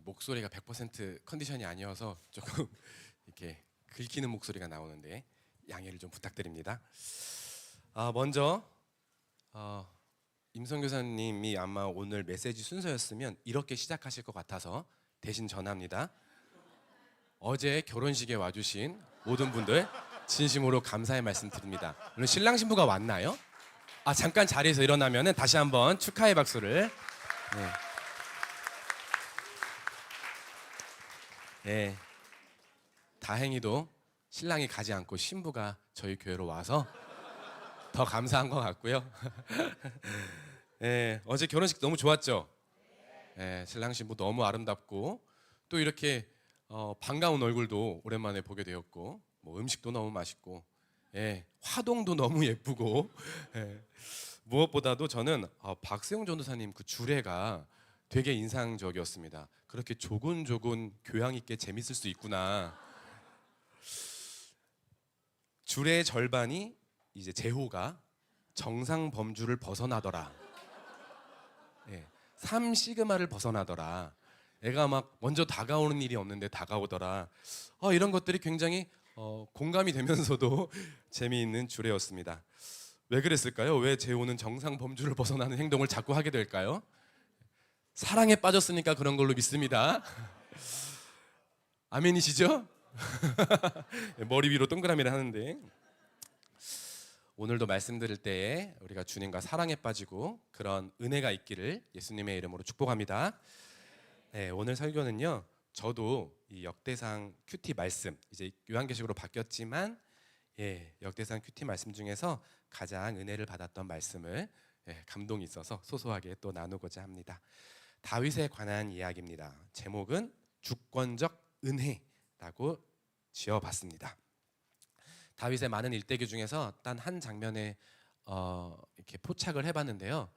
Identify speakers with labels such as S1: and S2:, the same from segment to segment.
S1: 목소리가 100% 컨디션이 아니어서 조금 이렇게 긁히는 목소리가 나오는데 양해를 좀 부탁드립니다. 먼저 임성 교사님이 아마 오늘 메시지 순서였으면 이렇게 시작하실 것 같아서 대신 전합니다. 어제 결혼식에 와주신 모든 분들 진심으로 감사의 말씀 드립니다. 오늘 신랑 신부가 왔나요? 잠깐 자리에서 일어나면은 다시 한번 축하의 박수를. 네. 다행히도 신랑이 가지 않고 신부가 저희 교회로 와서 더 감사한 것 같고요. 네, 어제 결혼식 너무 좋았죠? 네, 신랑 신부 너무 아름답고 또 이렇게 반가운 얼굴도 오랜만에 보게 되었고 뭐 음식도 너무 맛있고 화동도 너무 예쁘고 무엇보다도 저는 박세용 전도사님 그 주례가 되게 인상적이었습니다. 그렇게 조곤조곤 교양 있게 재밌을 수 있구나. 주례의 절반이 이제 제호가 정상 범주를 벗어나더라. 3시그마를 벗어나더라. 애가 막 먼저 다가오는 일이 없는데 다가오더라. 이런 것들이 굉장히 공감이 되면서도 재미있는 주례였습니다. 왜 그랬을까요? 왜 제호는 정상 범주를 벗어나는 행동을 자꾸 하게 될까요? 사랑에 빠졌으니까 그런 걸로 믿습니다. 아멘이시죠? 머리 위로 동그라미를 하는데 오늘도 말씀드릴 때에 우리가 주님과 사랑에 빠지고 그런 은혜가 있기를 예수님의 이름으로 축복합니다. 오늘 설교는요, 저도 이 역대상 큐티 말씀, 이제 요한계시록으로 바뀌었지만 역대상 큐티 말씀 중에서 가장 은혜를 받았던 말씀을 감동이 있어서 소소하게 또 나누고자 합니다. 다윗에 관한 이야기입니다. 제목은 주권적 은혜라고 지어봤습니다. 다윗의 많은 일대기 중에서 단 한 장면에 이렇게 포착을 해봤는데요.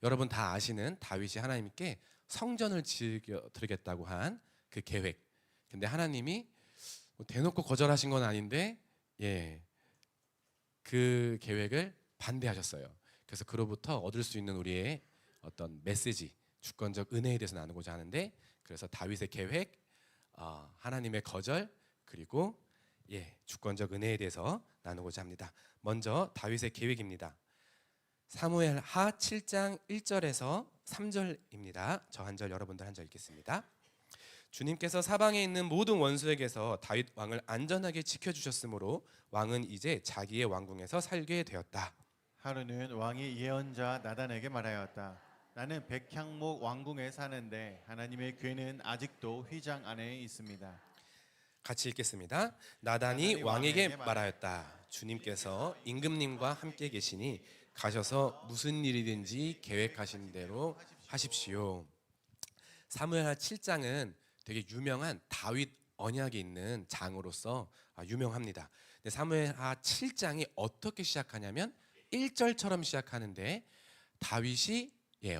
S1: 여러분 다 아시는 다윗이 하나님께 성전을 지어드리겠다고 한 그 계획. 근데 하나님이 대놓고 거절하신 건 아닌데 그 계획을 반대하셨어요. 그래서 그로부터 얻을 수 있는 우리의 어떤 메시지, 주권적 은혜에 대해서 나누고자 하는데, 그래서 다윗의 계획, 하나님의 거절, 그리고 주권적 은혜에 대해서 나누고자 합니다. 먼저 다윗의 계획입니다. 사무엘하 7장 1절에서 3절입니다. 저 한 절, 여러분들 한 절 읽겠습니다. 주님께서 사방에 있는 모든 원수에게서 다윗 왕을 안전하게 지켜주셨으므로 왕은 이제 자기의 왕궁에서 살게 되었다.
S2: 하루는 왕이 예언자 나단에게 말하였다. 나는 백향목 왕궁에 사는데 하나님의 궤는 아직도 휘장 안에 있습니다.
S1: 같이 읽겠습니다. 나단이 왕에게 말하였다. 주님께서 임금님과 함께 계시니 가셔서 무슨 일이든지 계획하신 대로 하십시오. 사무엘하 7장은 되게 유명한 다윗 언약이 있는 장으로서 유명합니다. 근데 사무엘하 7장이 어떻게 시작하냐면 1절처럼 시작하는데 다윗이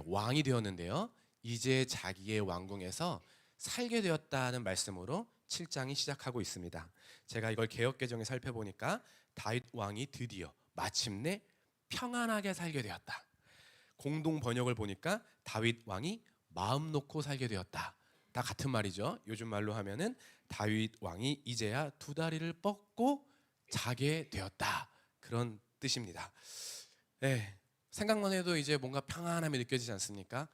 S1: 왕이 되었는데요. 이제 자기의 왕궁에서 살게 되었다는 말씀으로 7장이 시작하고 있습니다. 제가 이걸 개역개정에 살펴보니까 다윗 왕이 드디어 마침내 평안하게 살게 되었다. 공동 번역을 보니까 다윗 왕이 마음 놓고 살게 되었다. 다 같은 말이죠. 요즘 말로 하면은 다윗 왕이 이제야 두 다리를 뻗고 자게 되었다. 그런 뜻입니다. 생각만 해도 이제 뭔가 평안함이 느껴지지 않습니까?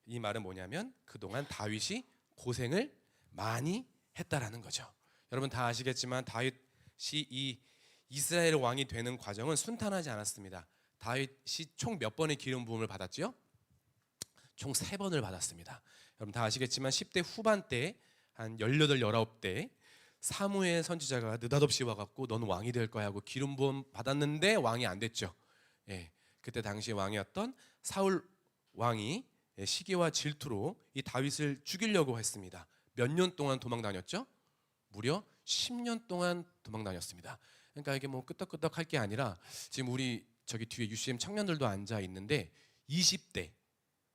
S1: 이 말은 뭐냐면 그동안 다윗이 고생을 많이 했다라는 거죠. 여러분 다 아시겠지만 다윗이 이 이스라엘 왕이 되는 과정은 순탄하지 않았습니다. 다윗이 총 몇 번의 기름 부음을 받았죠? 총 3번을 받았습니다. 여러분 다 아시겠지만 10대 후반 때 한 18, 19대 사무엘 선지자가 느닷없이 와갖고 너는 왕이 될 거야 하고 기름 부음 받았는데 왕이 안 됐죠. 그때 당시 왕이었던 사울 왕이 시기와 질투로 이 다윗을 죽이려고 했습니다. 몇 년 동안 도망 다녔죠? 무려 10년 동안 도망 다녔습니다. 그러니까 이게 뭐 끄떡끄떡 할 게 아니라 지금 우리 저기 뒤에 UCM 청년들도 앉아 있는데 20대,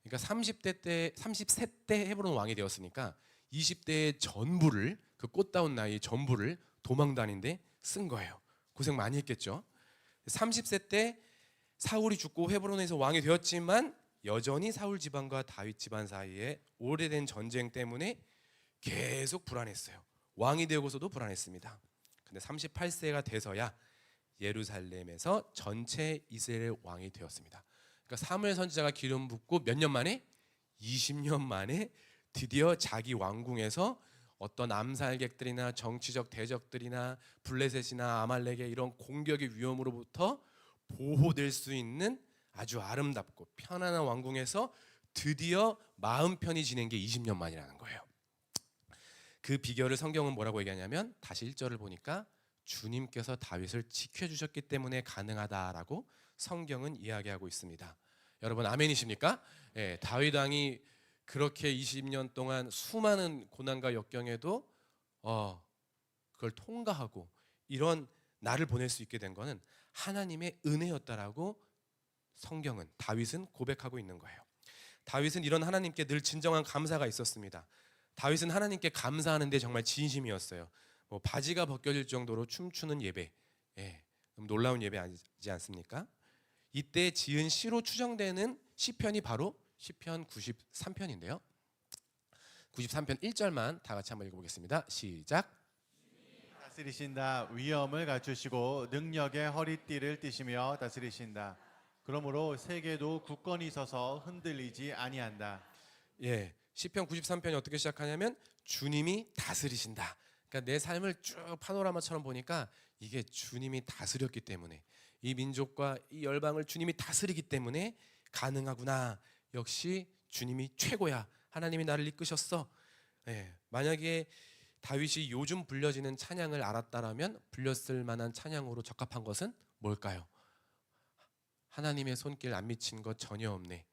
S1: 그러니까 33대 헤브론 왕이 되었으니까 20대의 전부를, 그 꽃다운 나이 전부를 도망 다니는데 쓴 거예요. 고생 많이 했겠죠. 30세 때 사울이 죽고 헤브론에서 왕이 되었지만 여전히 사울 집안과 다윗 집안 사이에 오래된 전쟁 때문에 계속 불안했어요. 왕이 되고서도 불안했습니다. 근데 38세가 돼서야 예루살렘에서 전체 이스라엘 왕이 되었습니다. 그러니까 사무엘 선지자가 기름 붓고 몇 년 만에? 20년 만에 드디어 자기 왕궁에서 어떤 암살객들이나 정치적 대적들이나 블레셋이나 아말렉의 이런 공격의 위험으로부터 보호될 수 있는 아주 아름답고 편안한 왕궁에서 드디어 마음 편히 지낸 게 20년 만이라는 거예요. 그 비결을 성경은 뭐라고 얘기하냐면 다시 1절을 보니까 주님께서 다윗을 지켜주셨기 때문에 가능하다라고 성경은 이야기하고 있습니다. 여러분 아멘이십니까? 예, 다윗 왕이 그렇게 20년 동안 수많은 고난과 역경에도 그걸 통과하고 이런 날을 보낼 수 있게 된 거는 하나님의 은혜였다라고 성경은 다윗은 고백하고 있는 거예요. 다윗은 이런 하나님께 늘 진정한 감사가 있었습니다. 다윗은 하나님께 감사하는데 정말 진심이었어요. 뭐 바지가 벗겨질 정도로 춤추는 예배, 놀라운 예배 아니지 않습니까? 이때 지은 시로 추정되는 시편이 바로 시편 93편인데요. 93편 1절만 다 같이 한번 읽어보겠습니다. 시작.
S2: 다스리신다. 위엄을 갖추시고 능력의 허리띠를 띠시며 다스리신다. 그러므로 세계도 굳건히 서서 흔들리지 아니한다.
S1: 예, 시편 93편이 어떻게 시작하냐면 주님이 다스리신다. 그러니까 내 삶을 쭉 파노라마처럼 보니까 이게 주님이 다스렸기 때문에 이 민족과 이 열방을 주님이 다스리기 때문에 가능하구나. 역시 주님이 최고야. 하나님이 나를 이끄셨어. 예, 만약에 다윗이 요즘 불려지는 찬양을 알았다라면 불렸을 만한 찬양으로 적합한 것은 뭘까요? 하나님의 손길 안 미친 것 전혀 없네.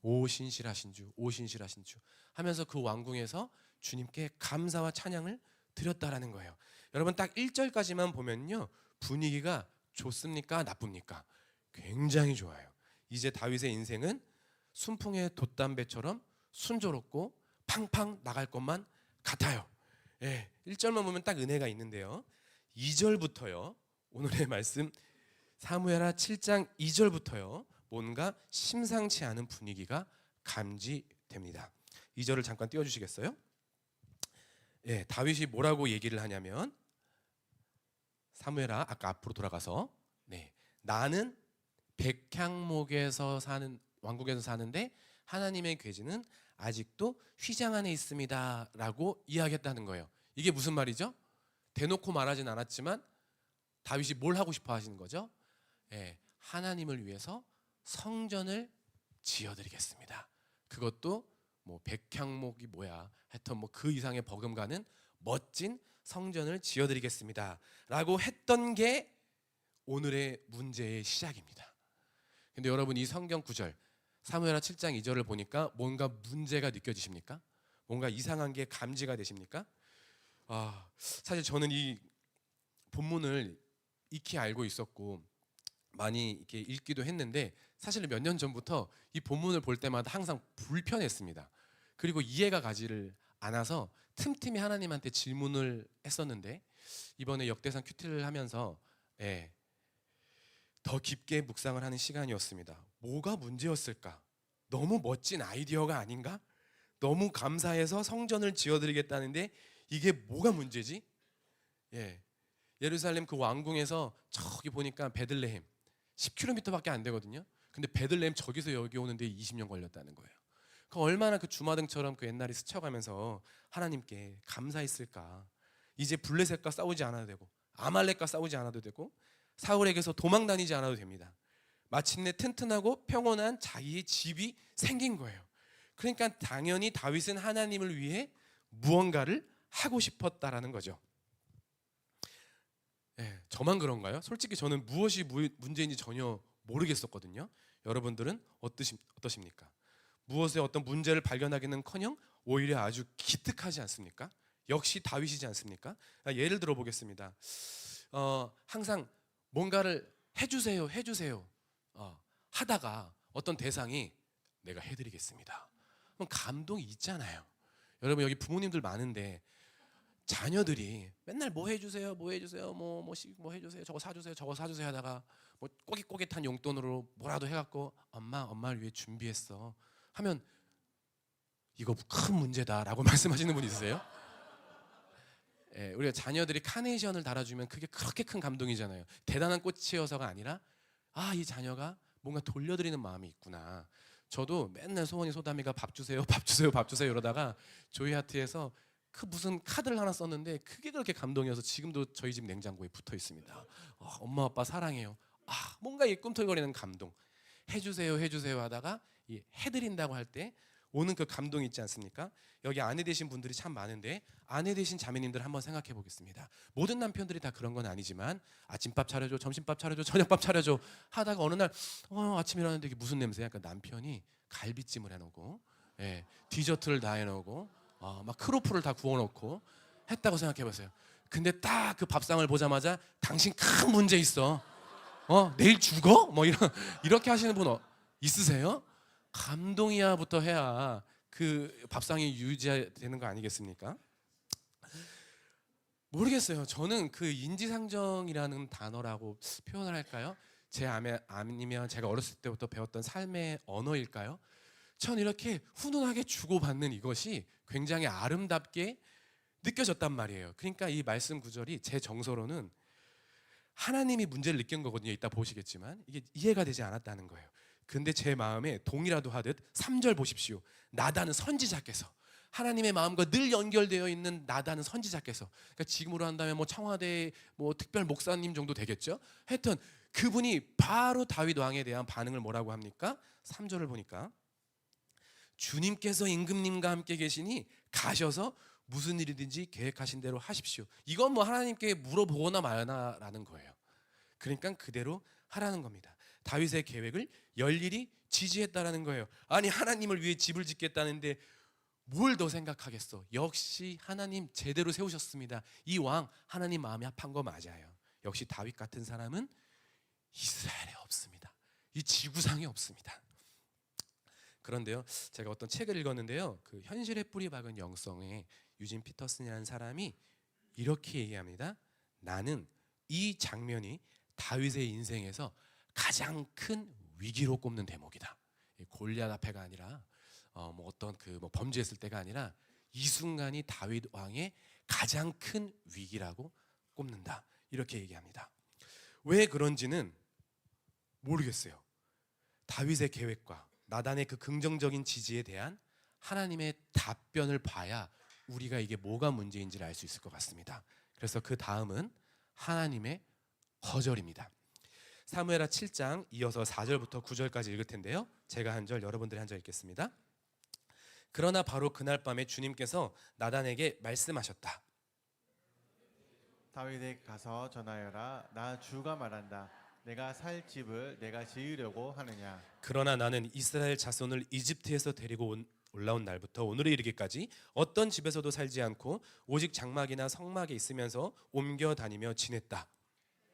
S1: 오 신실하신 주, 오 신실하신 주 하면서 그 왕궁에서 주님께 감사와 찬양을 드렸다라는 거예요. 여러분 딱 1절까지만 보면요. 분위기가 좋습니까? 나쁩니까? 굉장히 좋아요. 이제 다윗의 인생은 순풍의 돛담배처럼 순조롭고 팡팡 나갈 것만 같아요. 예, 1절만 보면 딱 은혜가 있는데요. 2절부터요. 오늘의 말씀 사무엘하 7장 2절부터요. 뭔가 심상치 않은 분위기가 감지됩니다. 2절을 잠깐 띄워주시겠어요? 예, 다윗이 뭐라고 얘기를 하냐면 사무엘아 아까 앞으로 돌아가서 나는 백향목에서 사는 왕국에서 사는데 하나님의 괴지는 아직도 휘장 안에 있습니다라고 이야기했다는 거예요. 이게 무슨 말이죠? 대놓고 말하진 않았지만 다윗이 뭘 하고 싶어 하시는 거죠? 예, 하나님을 위해서 성전을 지어드리겠습니다. 그것도 뭐 백향목이 뭐야 하여튼 뭐 그 이상의 버금가는 멋진 성전을 지어드리겠습니다라고 했던 게 오늘의 문제의 시작입니다. 근데 여러분 이 성경 구절 사무엘하 7장 2절을 보니까 뭔가 문제가 느껴지십니까? 뭔가 이상한 게 감지가 되십니까? 사실 저는 이 본문을 익히 알고 있었고 많이 이렇게 읽기도 했는데 사실 몇 년 전부터 이 본문을 볼 때마다 항상 불편했습니다. 그리고 이해가 가지를 않아서 틈틈이 하나님한테 질문을 했었는데 이번에 역대상 큐티를 하면서 더 깊게 묵상을 하는 시간이었습니다. 뭐가 문제였을까? 너무 멋진 아이디어가 아닌가? 너무 감사해서 성전을 지어드리겠다는데 이게 뭐가 문제지? 예루살렘 그 왕궁에서 저기 보니까 베들레헴 10km밖에 안 되거든요. 근데 베들레헴 저기서 여기 오는데 20년 걸렸다는 거예요. 그 얼마나 그 주마등처럼 그 옛날에 스쳐가면서 하나님께 감사했을까. 이제 블레셋과 싸우지 않아도 되고 아말렉과 싸우지 않아도 되고 사울에게서 도망 다니지 않아도 됩니다. 마침내 튼튼하고 평온한 자기의 집이 생긴 거예요. 그러니까 당연히 다윗은 하나님을 위해 무언가를 하고 싶었다라는 거죠. 저만 그런가요? 솔직히 저는 무엇이 문제인지 전혀 모르겠었거든요. 여러분들은 어떠십니까? 무엇에 어떤 문제를 발견하기는커녕 오히려 아주 기특하지 않습니까? 역시 다윗이지 않습니까? 예를 들어 보겠습니다. 항상 뭔가를 해주세요 하다가 어떤 대상이 내가 해드리겠습니다. 그럼 감동이 있잖아요. 여러분 여기 부모님들 많은데 자녀들이 맨날 뭐 해주세요, 뭐 해주세요, 뭐 해주세요, 저거 사주세요 하다가 뭐 꼬깃꼬깃한 용돈으로 뭐라도 해갖고 엄마를 위해 준비했어 하면 이거 큰 문제다라고 말씀하시는 분 있으세요? 우리가 자녀들이 카네이션을 달아주면 그게 그렇게 큰 감동이잖아요. 대단한 꽃이어서가 아니라 이 자녀가 뭔가 돌려드리는 마음이 있구나. 저도 맨날 소원이 소담이가 밥 주세요, 밥 주세요, 밥 주세요 이러다가 조이하트에서 그 무슨 카드를 하나 썼는데 그게 그렇게 감동이어서 지금도 저희 집 냉장고에 붙어 있습니다. 엄마 아빠 사랑해요. 뭔가 이 꿈틀거리는 감동. 해주세요, 해주세요 하다가 이 해드린다고 할 때 오는 그 감동이 있지 않습니까? 여기 아내 되신 분들이 참 많은데 아내 되신 자매님들 한번 생각해 보겠습니다. 모든 남편들이 다 그런 건 아니지만 아침밥 차려줘, 점심밥 차려줘, 저녁밥 차려줘 하다가 어느 날 아침 일어났는데 이게 무슨 냄새야? 그러니까 남편이 갈비찜을 해놓고 디저트를 다 해놓고 막 크로플을 다 구워놓고 했다고 생각해 보세요. 근데 딱 그 밥상을 보자마자 당신 큰 문제 있어. 내일 죽어? 뭐 이렇게 하시는 분 있으세요? 감동이야부터 해야 그 밥상이 유지되는 거 아니겠습니까? 모르겠어요. 저는 그 인지상정이라는 단어라고 표현을 할까요? 아니면 제가 어렸을 때부터 배웠던 삶의 언어일까요? 전 이렇게 훈훈하게 주고받는 이것이 굉장히 아름답게 느껴졌단 말이에요. 그러니까 이 말씀 구절이 제 정서로는 하나님이 문제를 느낀 거거든요. 이따 보시겠지만 이게 이해가 되지 않았다는 거예요. 근데 제 마음에 동이라도 하듯 3절 보십시오. 나다는 선지자께서 하나님의 마음과 늘 연결되어 있는 나다는 선지자께서 그러니까 지금으로 한다면 뭐 청와대 뭐 특별 목사님 정도 되겠죠. 하여튼 그분이 바로 다윗 왕에 대한 반응을 뭐라고 합니까? 3절을 보니까 주님께서 임금님과 함께 계시니 가셔서 무슨 일이든지 계획하신 대로 하십시오. 이건 뭐 하나님께 물어보거나 말거나라는 거예요. 그러니까 그대로 하라는 겁니다. 다윗의 계획을 열일히 지지했다라는 거예요. 아니 하나님을 위해 집을 짓겠다는데 뭘 더 생각하겠어. 역시 하나님 제대로 세우셨습니다. 이 왕 하나님 마음이 합한 거 맞아요. 역시 다윗 같은 사람은 이스라엘에 없습니다. 이 지구상에 없습니다. 그런데요, 제가 어떤 책을 읽었는데요, 그 현실의 뿌리 박은 영성의 유진 피터슨이라는 사람이 이렇게 얘기합니다. 나는 이 장면이 다윗의 인생에서 가장 큰 위기로 꼽는 대목이다. 골리앗 앞에가 아니라 뭐 어떤 그 뭐 범죄했을 때가 아니라 이 순간이 다윗 왕의 가장 큰 위기라고 꼽는다. 이렇게 얘기합니다. 왜 그런지는 모르겠어요. 다윗의 계획과 나단의 그 긍정적인 지지에 대한 하나님의 답변을 봐야 우리가 이게 뭐가 문제인지를 알 수 있을 것 같습니다. 그래서 그 다음은 하나님의 거절입니다. 사무엘하 7장 이어서 4절부터 9절까지 읽을 텐데요. 제가 한 절, 여러분들이 한 절 읽겠습니다. 그러나 바로 그날 밤에 주님께서 나단에게 말씀하셨다.
S2: 다윗에게 가서 전하여라. 나 주가 말한다. 내가 살 집을 내가 지으려고 하느냐.
S1: 그러나 나는 이스라엘 자손을 이집트에서 데리고 올라온 날부터 오늘에 이르기까지 어떤 집에서도 살지 않고 오직 장막이나 성막에 있으면서 옮겨 다니며 지냈다.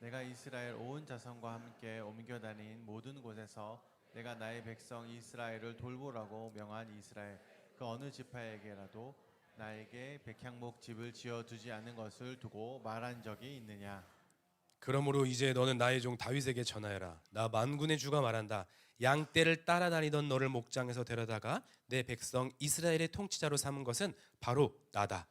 S2: 내가 이스라엘 온 자손과 함께 옮겨 다닌 모든 곳에서 내가 나의 백성 이스라엘을 돌보라고 명한 이스라엘 그 어느 지파에게라도 나에게 백향목 집을 지어 두지 않은 것을 두고 말한 적이 있느냐.
S1: 그러므로 이제 너는 나의 종 다윗에게 전하여라. 나 만군의 주가 말한다. 양떼를 따라다니던 너를 목장에서 데려다가 내 백성 이스라엘의 통치자로 삼은 것은 바로 나다.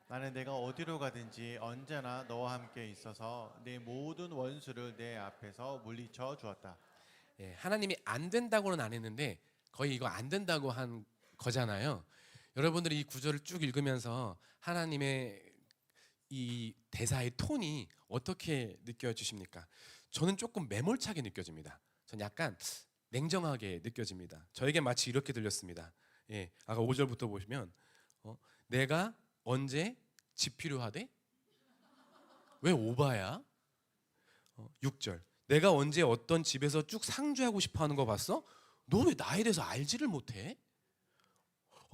S2: 나는 내가 어디로 가든지 언제나 너와 함께 있어서 내 모든 원수를 내 앞에서 물리쳐 주었다.
S1: 하나님이 안 된다고는 안 했는데 거의 이거 안 된다고 한 거잖아요. 여러분들이 이 구절을 쭉 읽으면서 하나님의 이 대사의 톤이 어떻게 느껴지십니까? 저는 조금 매몰차게 느껴집니다. 전 약간 냉정하게 느껴집니다. 저에게 마치 이렇게 들렸습니다. 아까 5절부터 보시면 내가 언제 집 필요하대? 왜 오바야? 6절 내가 언제 어떤 집에서 쭉 상주하고 싶어하는 거 봤어? 너 왜 나에 대해서 알지를 못해?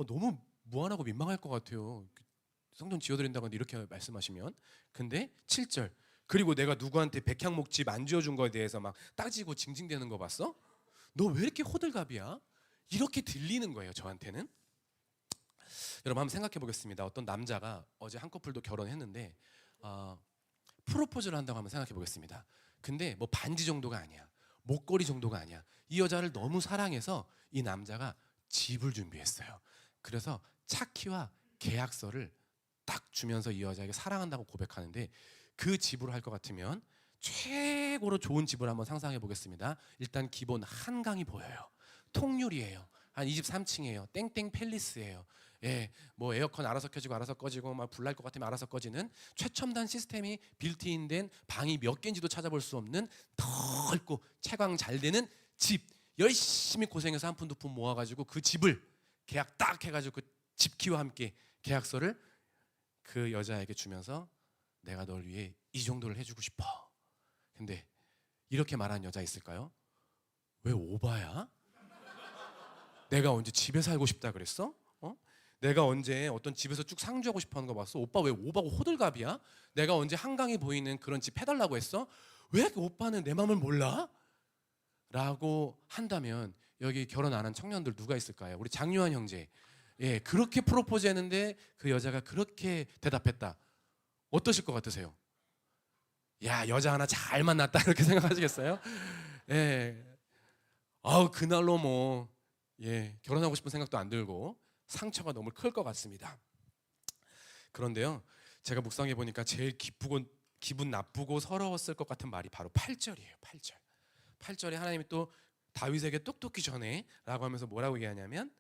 S1: 너무 무한하고 민망할 것 같아요. 성전 지어드린다고 이렇게 말씀하시면. 근데 7절 그리고 내가 누구한테 백향목 집 안 지어준 거에 대해서 막 따지고 징징대는 거 봤어? 너 왜 이렇게 호들갑이야? 이렇게 들리는 거예요, 저한테는. 여러분 한번 생각해 보겠습니다. 어떤 남자가 어제 한 커플도 결혼했는데 프로포즈를 한다고 한번 생각해 보겠습니다. 근데 뭐 반지 정도가 아니야. 목걸이 정도가 아니야. 이 여자를 너무 사랑해서 이 남자가 집을 준비했어요. 그래서 차키와 계약서를 딱 주면서 이 여자에게 사랑한다고 고백하는데, 그 집으로 할 것 같으면 최고로 좋은 집을 한번 상상해 보겠습니다. 일단 기본 한강이 보여요. 통유리예요. 한 23층이에요. 땡땡 팰리스예요. 예, 뭐 에어컨 알아서 켜지고 알아서 꺼지고, 막 불날 것 같으면 알아서 꺼지는 최첨단 시스템이 빌트인된 방이 몇 개인지도 찾아볼 수 없는 넓고 채광 잘 되는 집. 열심히 고생해서 한 푼 두 푼 모아가지고 그 집을 계약 딱 해가지고 그 집키와 함께 계약서를 그 여자에게 주면서 내가 널 위해 이 정도를 해주고 싶어. 근데 이렇게 말하는 여자 있을까요? 왜 오바야? 내가 언제 집에 살고 싶다 그랬어? 내가 언제 어떤 집에서 쭉 상주하고 싶어하는 거 봤어? 오빠 왜 오바고 호들갑이야? 내가 언제 한강이 보이는 그런 집 해달라고 했어? 왜 오빠는 내 마음을 몰라? 라고 한다면 여기 결혼 안 한 청년들 누가 있을까요? 우리 장유한 형제. 예, 그렇게 프로포즈 했는데 그 여자가 그렇게 대답했다. 어떠실 것 같으세요? 야, 여자 하나 잘 만났다 이렇게 생각하시겠어요? 예. 아우, 그날로 뭐 결혼하고 싶은 생각도 안 들고 상처가 너무 클 것 같습니다. 그런데요, 제가 묵상해 보니까 제일 기분 나쁘고 서러웠을 것 같은 말이 바로 8절이에요. 8절. 8절에 하나님이 또 다윗에게 똑똑히 전해라고 하면서 뭐라고 얘기하냐면,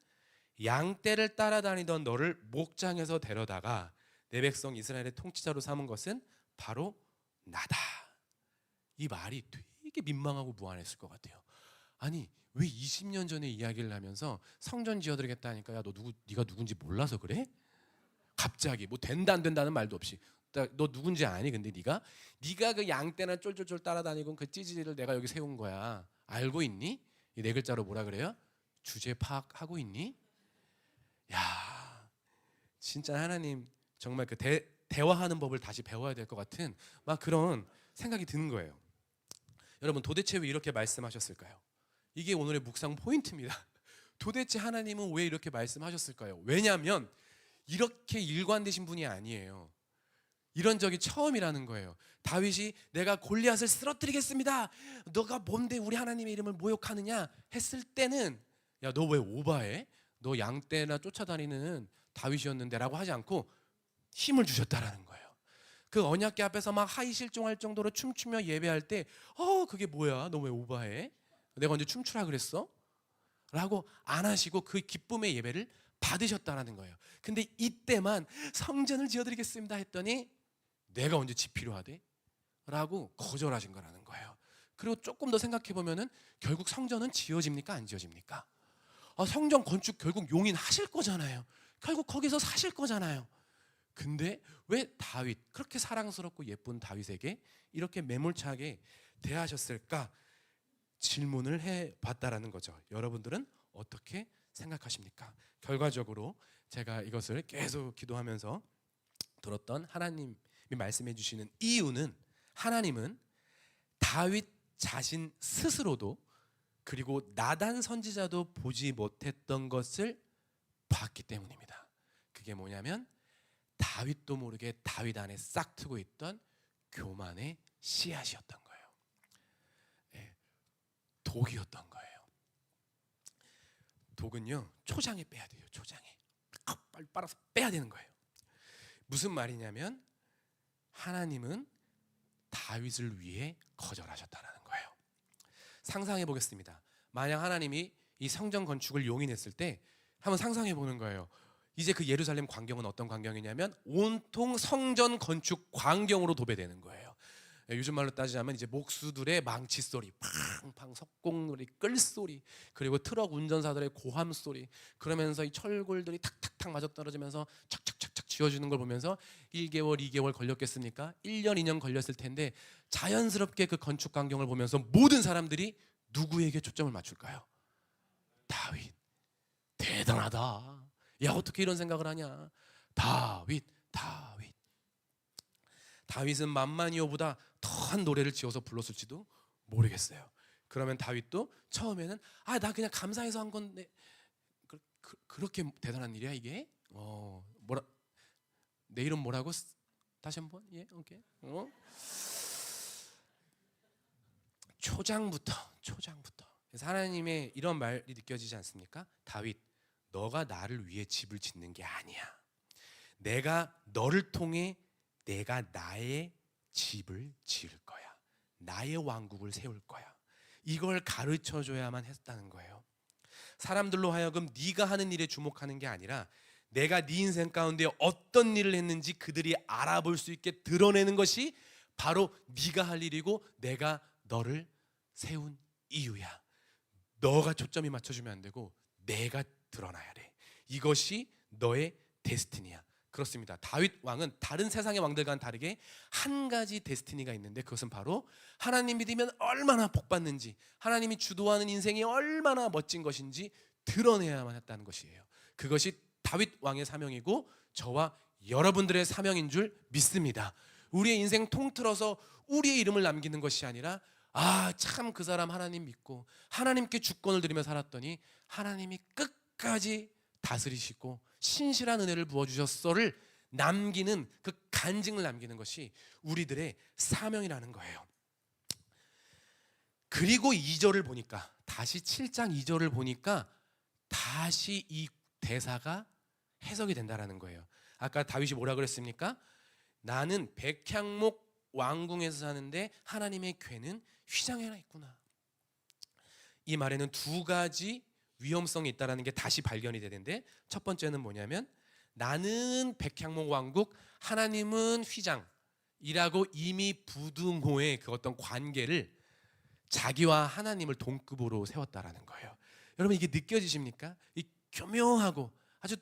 S1: 양떼를 따라다니던 너를 목장에서 데려다가 내 백성 이스라엘의 통치자로 삼은 것은 바로 나다. 이 말이 되게 민망하고 무안했을 것 같아요. 아니, 왜 20년 전에 이야기를 하면서 성전 지어드리겠다니까, 야, 네가 누군지 몰라서 그래? 갑자기 뭐 된다 안 된다는 말도 없이 너 누군지 아니? 근데 네가 그 양떼나 쫄쫄쫄 따라다니고 그 찌질이를 내가 여기 세운 거야. 알고 있니? 이 네 글자로 뭐라 그래요? 주제 파악하고 있니? 야, 진짜 하나님 정말 그 대화하는 법을 다시 배워야 될 것 같은 막 그런 생각이 드는 거예요. 여러분, 도대체 왜 이렇게 말씀하셨을까요? 이게 오늘의 묵상 포인트입니다. 도대체 하나님은 왜 이렇게 말씀하셨을까요? 왜냐하면 이렇게 일관되신 분이 아니에요. 이런 적이 처음이라는 거예요. 다윗이 내가 골리앗을 쓰러뜨리겠습니다, 너가 뭔데 우리 하나님의 이름을 모욕하느냐 했을 때는, 야, 너 왜 오바해? 너 양떼나 쫓아다니는 다윗이었는데 라고 하지 않고 힘을 주셨다라는 거예요. 그 언약궤 앞에서 막 하이실종할 정도로 춤추며 예배할 때 그게 뭐야? 너 왜 오바해? 내가 언제 춤추라 그랬어? 라고 안 하시고 그 기쁨의 예배를 받으셨다라는 거예요. 근데 이때만 성전을 지어드리겠습니다 했더니 내가 언제 집 필요하대? 라고 거절하신 거라는 거예요. 그리고 조금 더 생각해 보면은 결국 성전은 지어집니까 안 지어집니까? 성전 건축 결국 용인하실 거잖아요. 결국 거기서 사실 거잖아요. 근데 왜 다윗, 그렇게 사랑스럽고 예쁜 다윗에게 이렇게 매몰차게 대하셨을까 질문을 해봤다라는 거죠. 여러분들은 어떻게 생각하십니까? 결과적으로 제가 이것을 계속 기도하면서 들었던 하나님이 말씀해 주시는 이유는, 하나님은 다윗 자신 스스로도 그리고 나단 선지자도 보지 못했던 것을 봤기 때문입니다. 그게 뭐냐면 다윗도 모르게 다윗 안에 싹트고 있던 교만의 씨앗이었던 거예요. 독이었던 거예요. 독은요, 초장에 빼야 돼요. 초장에 빨리 빨아서 빼야 되는 거예요. 무슨 말이냐면 하나님은 다윗을 위해 거절하셨다는 거예요. 상상해 보겠습니다. 만약 하나님이 이 성전 건축을 용인했을 때 한번 상상해 보는 거예요. 이제 그 예루살렘 광경은 어떤 광경이냐면 온통 성전 건축 광경으로 도배되는 거예요. 요즘 말로 따지자면 이제 목수들의 망치 소리, 팡팡 석공놀이, 끌 소리, 그리고 트럭 운전사들의 고함 소리, 그러면서 이 철골들이 탁탁탁 맞아떨어지면서 착착착착 지어주는 걸 보면서 1개월, 2개월 걸렸겠습니까? 1년, 2년 걸렸을 텐데 자연스럽게 그 건축 광경을 보면서 모든 사람들이 누구에게 초점을 맞출까요? 다윗. 대단하다. 야, 어떻게 이런 생각을 하냐? 다윗. 다윗은 만만이어보다 더한 노래를 지어서 불렀을지도 모르겠어요. 그러면 다윗도 처음에는 나 그냥 감사해서 한 건데 그렇게 대단한 일이야 이게? 뭐라, 내 이름 뭐라고? 다시 한번. 오케이. 초장부터. 그래서 하나님의 이런 말이 느껴지지 않습니까? 다윗, 너가 나를 위해 집을 짓는 게 아니야. 내가 너를 통해 내가 나의 집을 지을 거야. 나의 왕국을 세울 거야. 이걸 가르쳐 줘야만 했다는 거예요. 사람들로 하여금 네가 하는 일에 주목하는 게 아니라 내가 네 인생 가운데 어떤 일을 했는지 그들이 알아볼 수 있게 드러내는 것이 바로 네가 할 일이고 내가 너를 세운 이유야. 너가 초점이 맞춰주면 안 되고 내가 드러나야 돼. 이것이 너의 데스티니야. 그렇습니다. 다윗 왕은 다른 세상의 왕들과는 다르게 한 가지 데스티니가 있는데 그것은 바로 하나님 믿으면 얼마나 복받는지, 하나님이 주도하는 인생이 얼마나 멋진 것인지 드러내야만 했다는 것이에요. 그것이 다윗 왕의 사명이고 저와 여러분들의 사명인 줄 믿습니다. 우리의 인생 통틀어서 우리의 이름을 남기는 것이 아니라 참 그 사람 하나님 믿고 하나님께 주권을 드리며 살았더니 하나님이 끝까지 다스리시고 신실한 은혜를 부어주셨어를 남기는 그 간증을 남기는 것이 우리들의 사명이라는 거예요. 그리고 2절을 보니까 다시 7장 2절을 보니까 다시 이 대사가 해석이 된다라는 거예요. 아까 다윗이 뭐라 그랬습니까? 나는 백향목 왕궁에서 사는데 하나님의 궤는 휘장에 하나 있구나. 이 말에는 두 가지 위험성이 있다는 게 다시 발견이 되는데 첫 번째는 뭐냐면 나는 백향목 왕국, 하나님은 휘장이라고 이미 부등호의 그 어떤 관계를 자기와 하나님을 동급으로 세웠다라는 거예요. 여러분 이게 느껴지십니까? 이 교묘하고 아주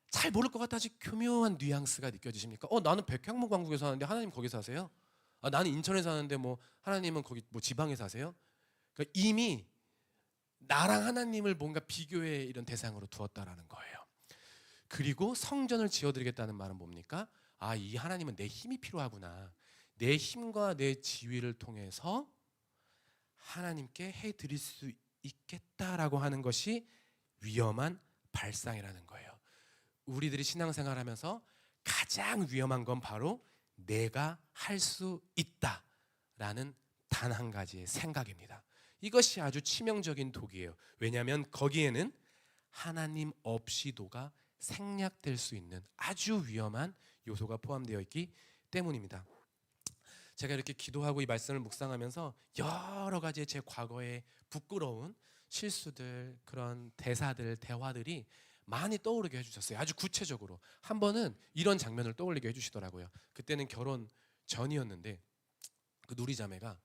S1: 잘 모를 것 같아 아주 교묘한 뉘앙스가 느껴지십니까? 나는 백향목 왕국에 사는데 하나님 거기 사세요? 나는 인천에 사는데 뭐 하나님은 거기 뭐 지방에 사세요? 그러니까 이미 나랑 하나님을 뭔가 비교의 이런 대상으로 두었다라는 거예요. 그리고 성전을 지어드리겠다는 말은 뭡니까? 이 하나님은 내 힘이 필요하구나. 내 힘과 내 지위를 통해서 하나님께 해드릴 수 있겠다라고 하는 것이 위험한 발상이라는 거예요. 우리들이 신앙생활하면서 가장 위험한 건 바로 내가 할 수 있다라는 단 한 가지의 생각입니다. 이것이 아주 치명적인 독이에요. 왜냐하면 거기에는 하나님 없이도가 생략될 수 있는 아주 위험한 요소가 포함되어 있기 때문입니다. 제가 이렇게 기도하고 이 말씀을 묵상하면서 여러 가지의 제 과거의 부끄러운 실수들, 그런 대사들, 대화들이 많이 떠오르게 해주셨어요. 아주 구체적으로 한 번은 이런 장면을 떠올리게 해주시더라고요. 그때는 결혼 전이었는데 그 누리자매가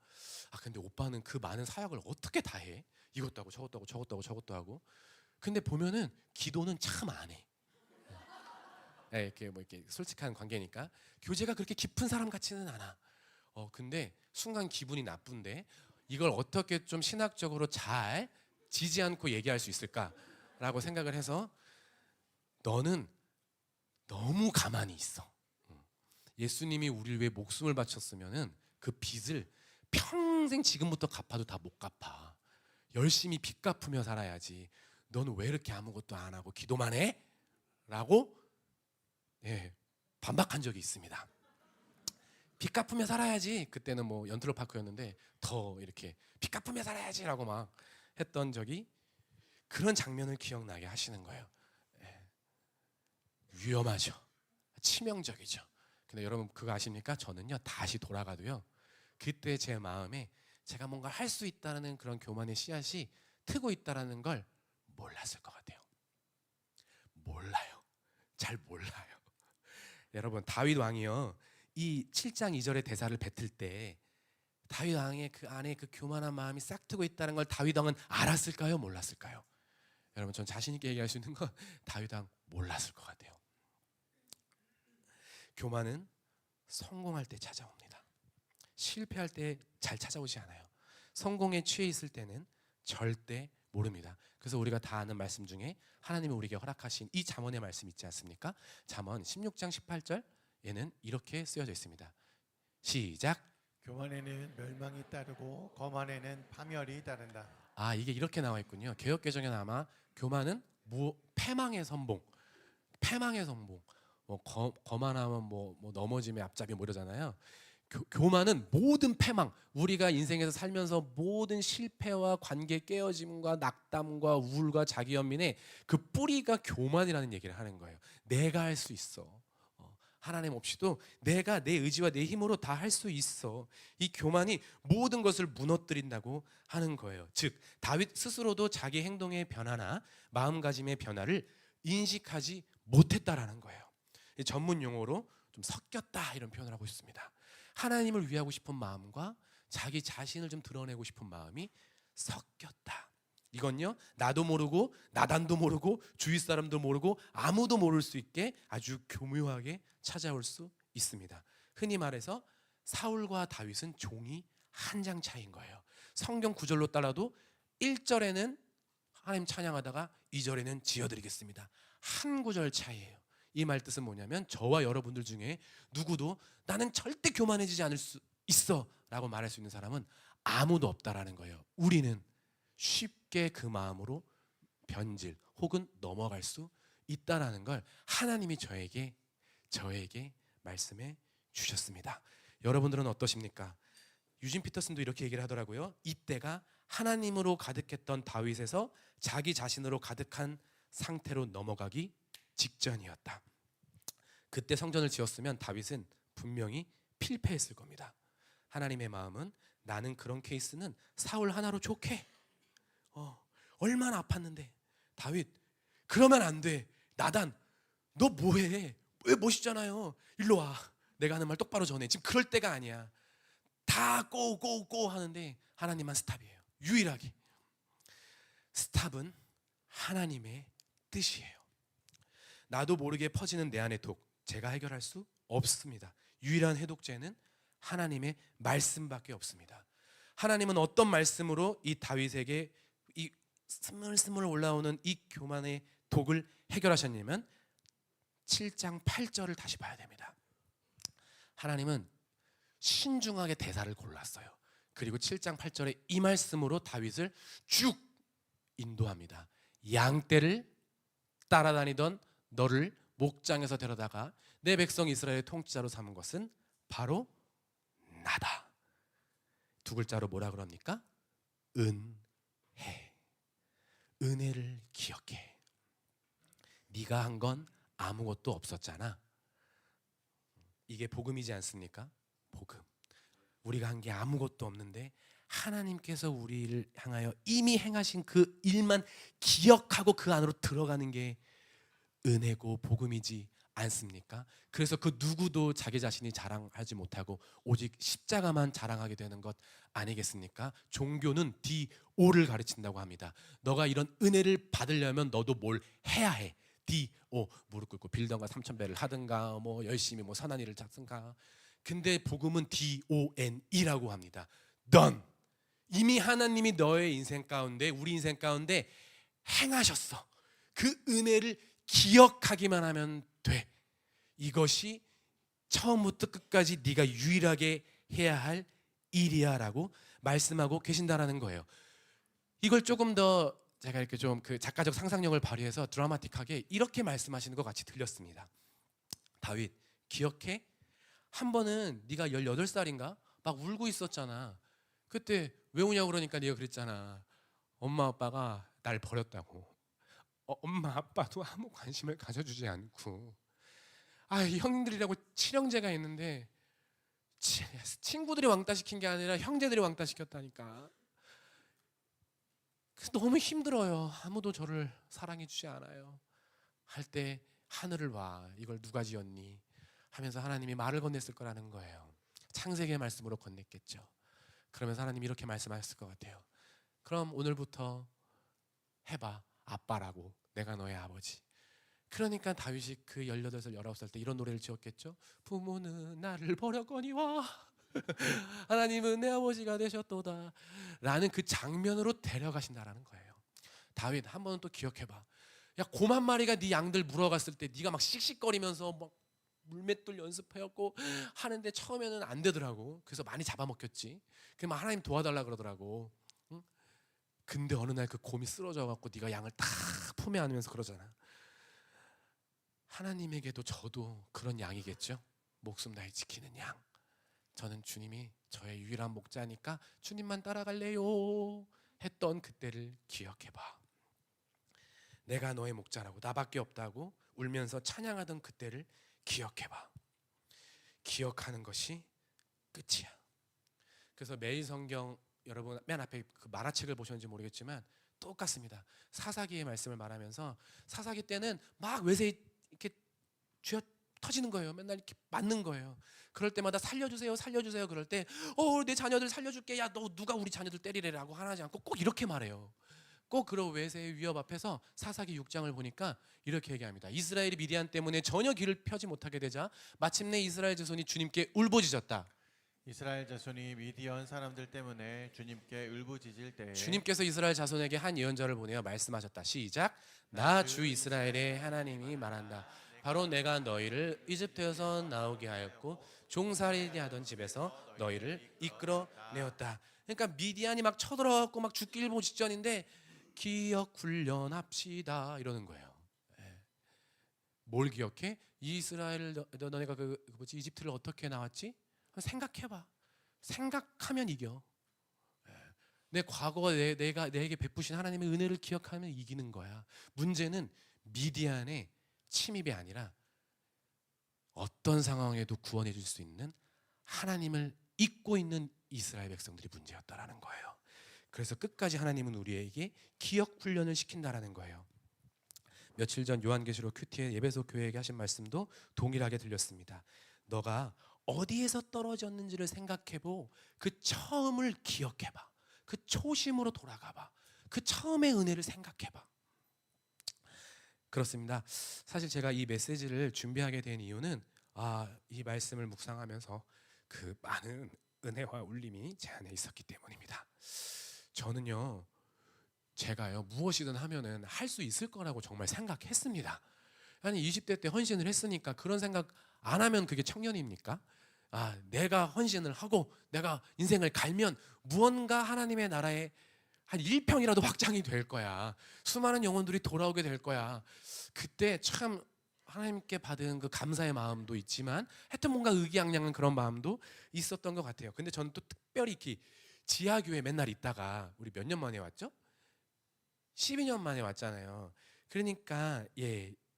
S1: 근데 오빠는 그 많은 사역을 어떻게 다 해? 이것도 하고 저것도 하고 저것도 하고 저것도 하고. 근데 보면은 기도는 참 안 해. 이렇게 뭐 이렇게 솔직한 관계니까 교제가 그렇게 깊은 사람 같지는 않아. 근데 순간 기분이 나쁜데 이걸 어떻게 좀 신학적으로 잘 지지 않고 얘기할 수 있을까라고 생각을 해서 너는 너무 가만히 있어. 예수님이 우리를 위해 목숨을 바쳤으면은 그 빚을 평생 지금부터 갚아도 다 못 갚아. 열심히 빚 갚으며 살아야지. 너는 왜 이렇게 아무것도 안 하고 기도만 해? 라고 반박한 적이 있습니다. 빚 갚으며 살아야지. 그때는 뭐 연트로파크였는데 더 이렇게 빚 갚으며 살아야지라고 막 했던 적이 그런 장면을 기억나게 하시는 거예요. 위험하죠. 치명적이죠. 근데 여러분 그거 아십니까? 저는요 다시 돌아가도요 그때 제 마음에 제가 뭔가 할 수 있다는 그런 교만의 씨앗이 트고 있다는 걸 몰랐을 것 같아요. 몰라요. 잘 몰라요. 여러분 다윗 왕이요 이 7장 2절의 대사를 뱉을 때 다윗 왕의 그 안에 그 교만한 마음이 싹 트고 있다는 걸 다윗 왕은 알았을까요? 몰랐을까요? 여러분 전 자신 있게 얘기할 수 있는 건 다윗 왕 몰랐을 것 같아요. 교만은 성공할 때 찾아옵니다. 실패할 때 잘 찾아오지 않아요. 성공에 취해 있을 때는 절대 모릅니다. 그래서 우리가 다 아는 말씀 중에 하나님이 우리에게 허락하신 이 잠언의 말씀 있지 않습니까? 잠언 16장 18절에는 이렇게 쓰여져 있습니다. 시작.
S2: 교만에는 멸망이 따르고 거만에는 파멸이 따른다.
S1: 이게 이렇게 나와 있군요. 개역개정에는 아마 교만은 패망의 선봉, 패망의 선봉. 거만하면 뭐 넘어짐의 앞잡이 뭐 이러잖아요. 교만은 모든 패망, 우리가 인생에서 살면서 모든 실패와 관계 깨어짐과 낙담과 우울과 자기연민의 그 뿌리가 교만이라는 얘기를 하는 거예요. 내가 할 수 있어. 하나님 없이도 내가 내 의지와 내 힘으로 다 할 수 있어. 이 교만이 모든 것을 무너뜨린다고 하는 거예요. 즉 다윗 스스로도 자기 행동의 변화나 마음가짐의 변화를 인식하지 못했다라는 거예요. 전문 용어로 좀 섞였다 이런 표현을 하고 있습니다. 하나님을 위하고 싶은 마음과 자기 자신을 좀 드러내고 싶은 마음이 섞였다. 이건요, 나도 모르고 나단도 모르고 주위 사람도 모르고 아무도 모를 수 있게 아주 교묘하게 찾아올 수 있습니다. 흔히 말해서 사울과 다윗은 종이 한 장 차이인 거예요. 성경 구절로 따라도 1절에는 하나님 찬양하다가 2절에는 지어드리겠습니다. 한 구절 차이예요. 이 말 뜻은 뭐냐면 저와 여러분들 중에 누구도 나는 절대 교만해지지 않을 수 있어 라고 말할 수 있는 사람은 아무도 없다라는 거예요. 우리는 쉽게 그 마음으로 변질 혹은 넘어갈 수 있다라는 걸 하나님이 저에게 말씀해 주셨습니다. 여러분들은 어떠십니까? 유진 피터슨도 이렇게 얘기를 하더라고요. 이때가 하나님으로 가득했던 다윗에서 자기 자신으로 가득한 상태로 넘어가기 직전이었다. 그때 성전을 지었으면 다윗은 분명히 필패했을 겁니다. 하나님의 마음은 나는 그런 케이스는 사울 하나로 족해. 얼마나 아팠는데. 다윗 그러면 안 돼. 나단 너 뭐해? 왜 멋있잖아요. 일로 와. 내가 하는 말 똑바로 전해. 지금 그럴 때가 아니야. 다 고고고 하는데 하나님만 스탑이에요. 유일하게 스탑은 하나님의 뜻이에요. 나도 모르게 퍼지는 내 안의 독 제가 해결할 수 없습니다. 유일한 해독제는 하나님의 말씀밖에 없습니다. 하나님은 어떤 말씀으로 이 다윗에게 이 스물스물 올라오는 이 교만의 독을 해결하셨냐면 7장 8절을 다시 봐야 됩니다. 하나님은 신중하게 대사를 골랐어요. 그리고 7장 8절에 이 말씀으로 다윗을 쭉 인도합니다. 양떼를 따라다니던 너를 목장에서 데려다가 내 백성 이스라엘의 통치자로 삼은 것은 바로 나다. 두 글자로 뭐라 그럽니까? 은혜. 은혜를 기억해. 네가 한 건 아무것도 없었잖아. 이게 복음이지 않습니까? 복음. 우리가 한 게 아무것도 없는데 하나님께서 우리를 향하여 이미 행하신 그 일만 기억하고 그 안으로 들어가는 게 은혜고 복음이지 않습니까? 그래서 그 누구도 자기 자신이 자랑하지 못하고 오직 십자가만 자랑하게 되는 것 아니겠습니까? 종교는 DO를 가르친다고 합니다. 너가 이런 은혜를 받으려면 너도 뭘 해야 해. DO 무릎 꿇고 빌던가 3,000배를 하든가 뭐 열심히 뭐 선한 일을 찾든가. 근데 복음은 DONE라고 합니다. Done. 이미 하나님이 너의 인생 가운데 우리 인생 가운데 행하셨어. 그 은혜를 기억하기만 하면 돼. 이것이 처음부터 끝까지 네가 유일하게 해야 할 일이야 라고 말씀하고 계신다라는 거예요. 이걸 조금 더 제가 이렇게 좀 그 작가적 상상력을 발휘해서 드라마틱하게 이렇게 말씀하시는 것 같이 들렸습니다. 다윗 기억해? 한 번은 네가 18살인가 막 울고 있었잖아. 그때 왜 우냐고 그러니까 네가 그랬잖아. 엄마 아빠가 날 버렸다고. 엄마 아빠도 아무 관심을 가져주지 않고 형들이라고 친형제가 있는데 친구들이 왕따 시킨 게 아니라 형제들이 왕따 시켰다니까. 너무 힘들어요. 아무도 저를 사랑해 주지 않아요. 할 때 하늘을 봐. 이걸 누가 지었니? 하면서 하나님이 말을 건넸을 거라는 거예요. 창세기의 말씀으로 건넸겠죠. 그러면서 하나님이 이렇게 말씀하셨을 것 같아요. 그럼 오늘부터 해봐. 아빠라고. 내가 너의 아버지. 그러니까 다윗이 그 18살, 19살 때 이런 노래를 지었겠죠. 부모는 나를 버렸거니와 하나님은 내 아버지가 되셨도다 라는 그 장면으로 데려가신다라는 거예요. 다윗 한 번은 또 기억해봐. 야, 곰 한 마리가 네 양들 물어갔을 때 네가 막 씩씩거리면서 막 물맷돌 연습해갖고 하는데 처음에는 안 되더라고. 그래서 많이 잡아먹혔지. 그럼 하나님 도와달라 그러더라고. 응? 근데 어느 날 그 곰이 쓰러져갖고 네가 양을 탁 품에 안으면서 그러잖아. 하나님에게도 저도 그런 양이겠죠. 목숨 다해 지키는 양. 저는 주님이 저의 유일한 목자니까 주님만 따라갈래요 했던 그때를 기억해봐. 내가 너의 목자라고, 나밖에 없다고 울면서 찬양하던 그때를 기억해봐. 기억하는 것이 끝이야. 그래서 매일 성경, 여러분 맨 앞에 그 만화책을 보셨는지 모르겠지만 똑같습니다. 사사기의 말씀을 말하면서 사사기 때는 막 외세 이렇게 쥐어 터지는 거예요. 맨날 이렇게 맞는 거예요. 그럴 때마다 살려주세요, 살려주세요. 그럴 때 내 자녀들 살려줄게. 야, 너 누가 우리 자녀들 때리래라고 하지 않고 꼭 이렇게 말해요. 꼭 그런 외세의 위협 앞에서 사사기 6장을 보니까 이렇게 얘기합니다. 이스라엘이 미디안 때문에 전혀 길을 펴지 못하게 되자 마침내 이스라엘 자손이 주님께 울부짖었다.
S2: 이스라엘 자손이 미디안 사람들 때문에 주님께 울부짖을 때에
S1: 주님께서 이스라엘 자손에게 한 예언자를 보내어 말씀하셨다. 시작. 나 주 이스라엘의 하나님이 말한다. 바로 내가 너희를 이집트에서 나오게 하였고 종살이 하던 집에서 너희를 이끌어 내었다. 그러니까 미디안이 막 쳐들어갖고 막 죽기 일보 직전인데 기억 훈련합시다 이러는 거예요. 뭘 기억해? 이스라엘 너네가 이집트를 어떻게 나왔지? 생각해봐. 생각하면 이겨. 내 과거 내가 내게 베푸신 하나님의 은혜를 기억하면 이기는 거야. 문제는 미디안의 침입이 아니라 어떤 상황에도 구원해 줄 수 있는 하나님을 잊고 있는 이스라엘 백성들이 문제였다라는 거예요. 그래서 끝까지 하나님은 우리에게 기억 훈련을 시킨다라는 거예요. 며칠 전 요한계시록 큐티의 예배소 교회에게 하신 말씀도 동일하게 들렸습니다. 너가 어디에서 떨어졌는지를 생각해보. 그 처음을 기억해봐. 그 초심으로 돌아가봐. 그 처음의 은혜를 생각해봐. 그렇습니다. 사실 제가 이 메시지를 준비하게 된 이유는 이 말씀을 묵상하면서 그 많은 은혜와 울림이 제 안에 있었기 때문입니다. 저는요, 제가요 무엇이든 하면은 할 수 있을 거라고 정말 생각했습니다. 아니 20대 때 헌신을 했으니까 그런 생각 안 하면 그게 청년입니까? 내가 헌신을 하고 내가 인생을 갈면 무언가 하나님의 나라에 한 1평이라도 확장이 될 거야. 수많은 영혼들이 돌아오게 될 거야. 그때 참 하나님께 받은 그 감사의 마음도 있지만 하여튼 뭔가 의기양양한 그런 마음도 있었던 것 같아요. 근데 저는 또 특별히 이렇게 지하교회 맨날 있다가 우리 몇 년 만에 왔죠? 12년 만에 왔잖아요. 그러니까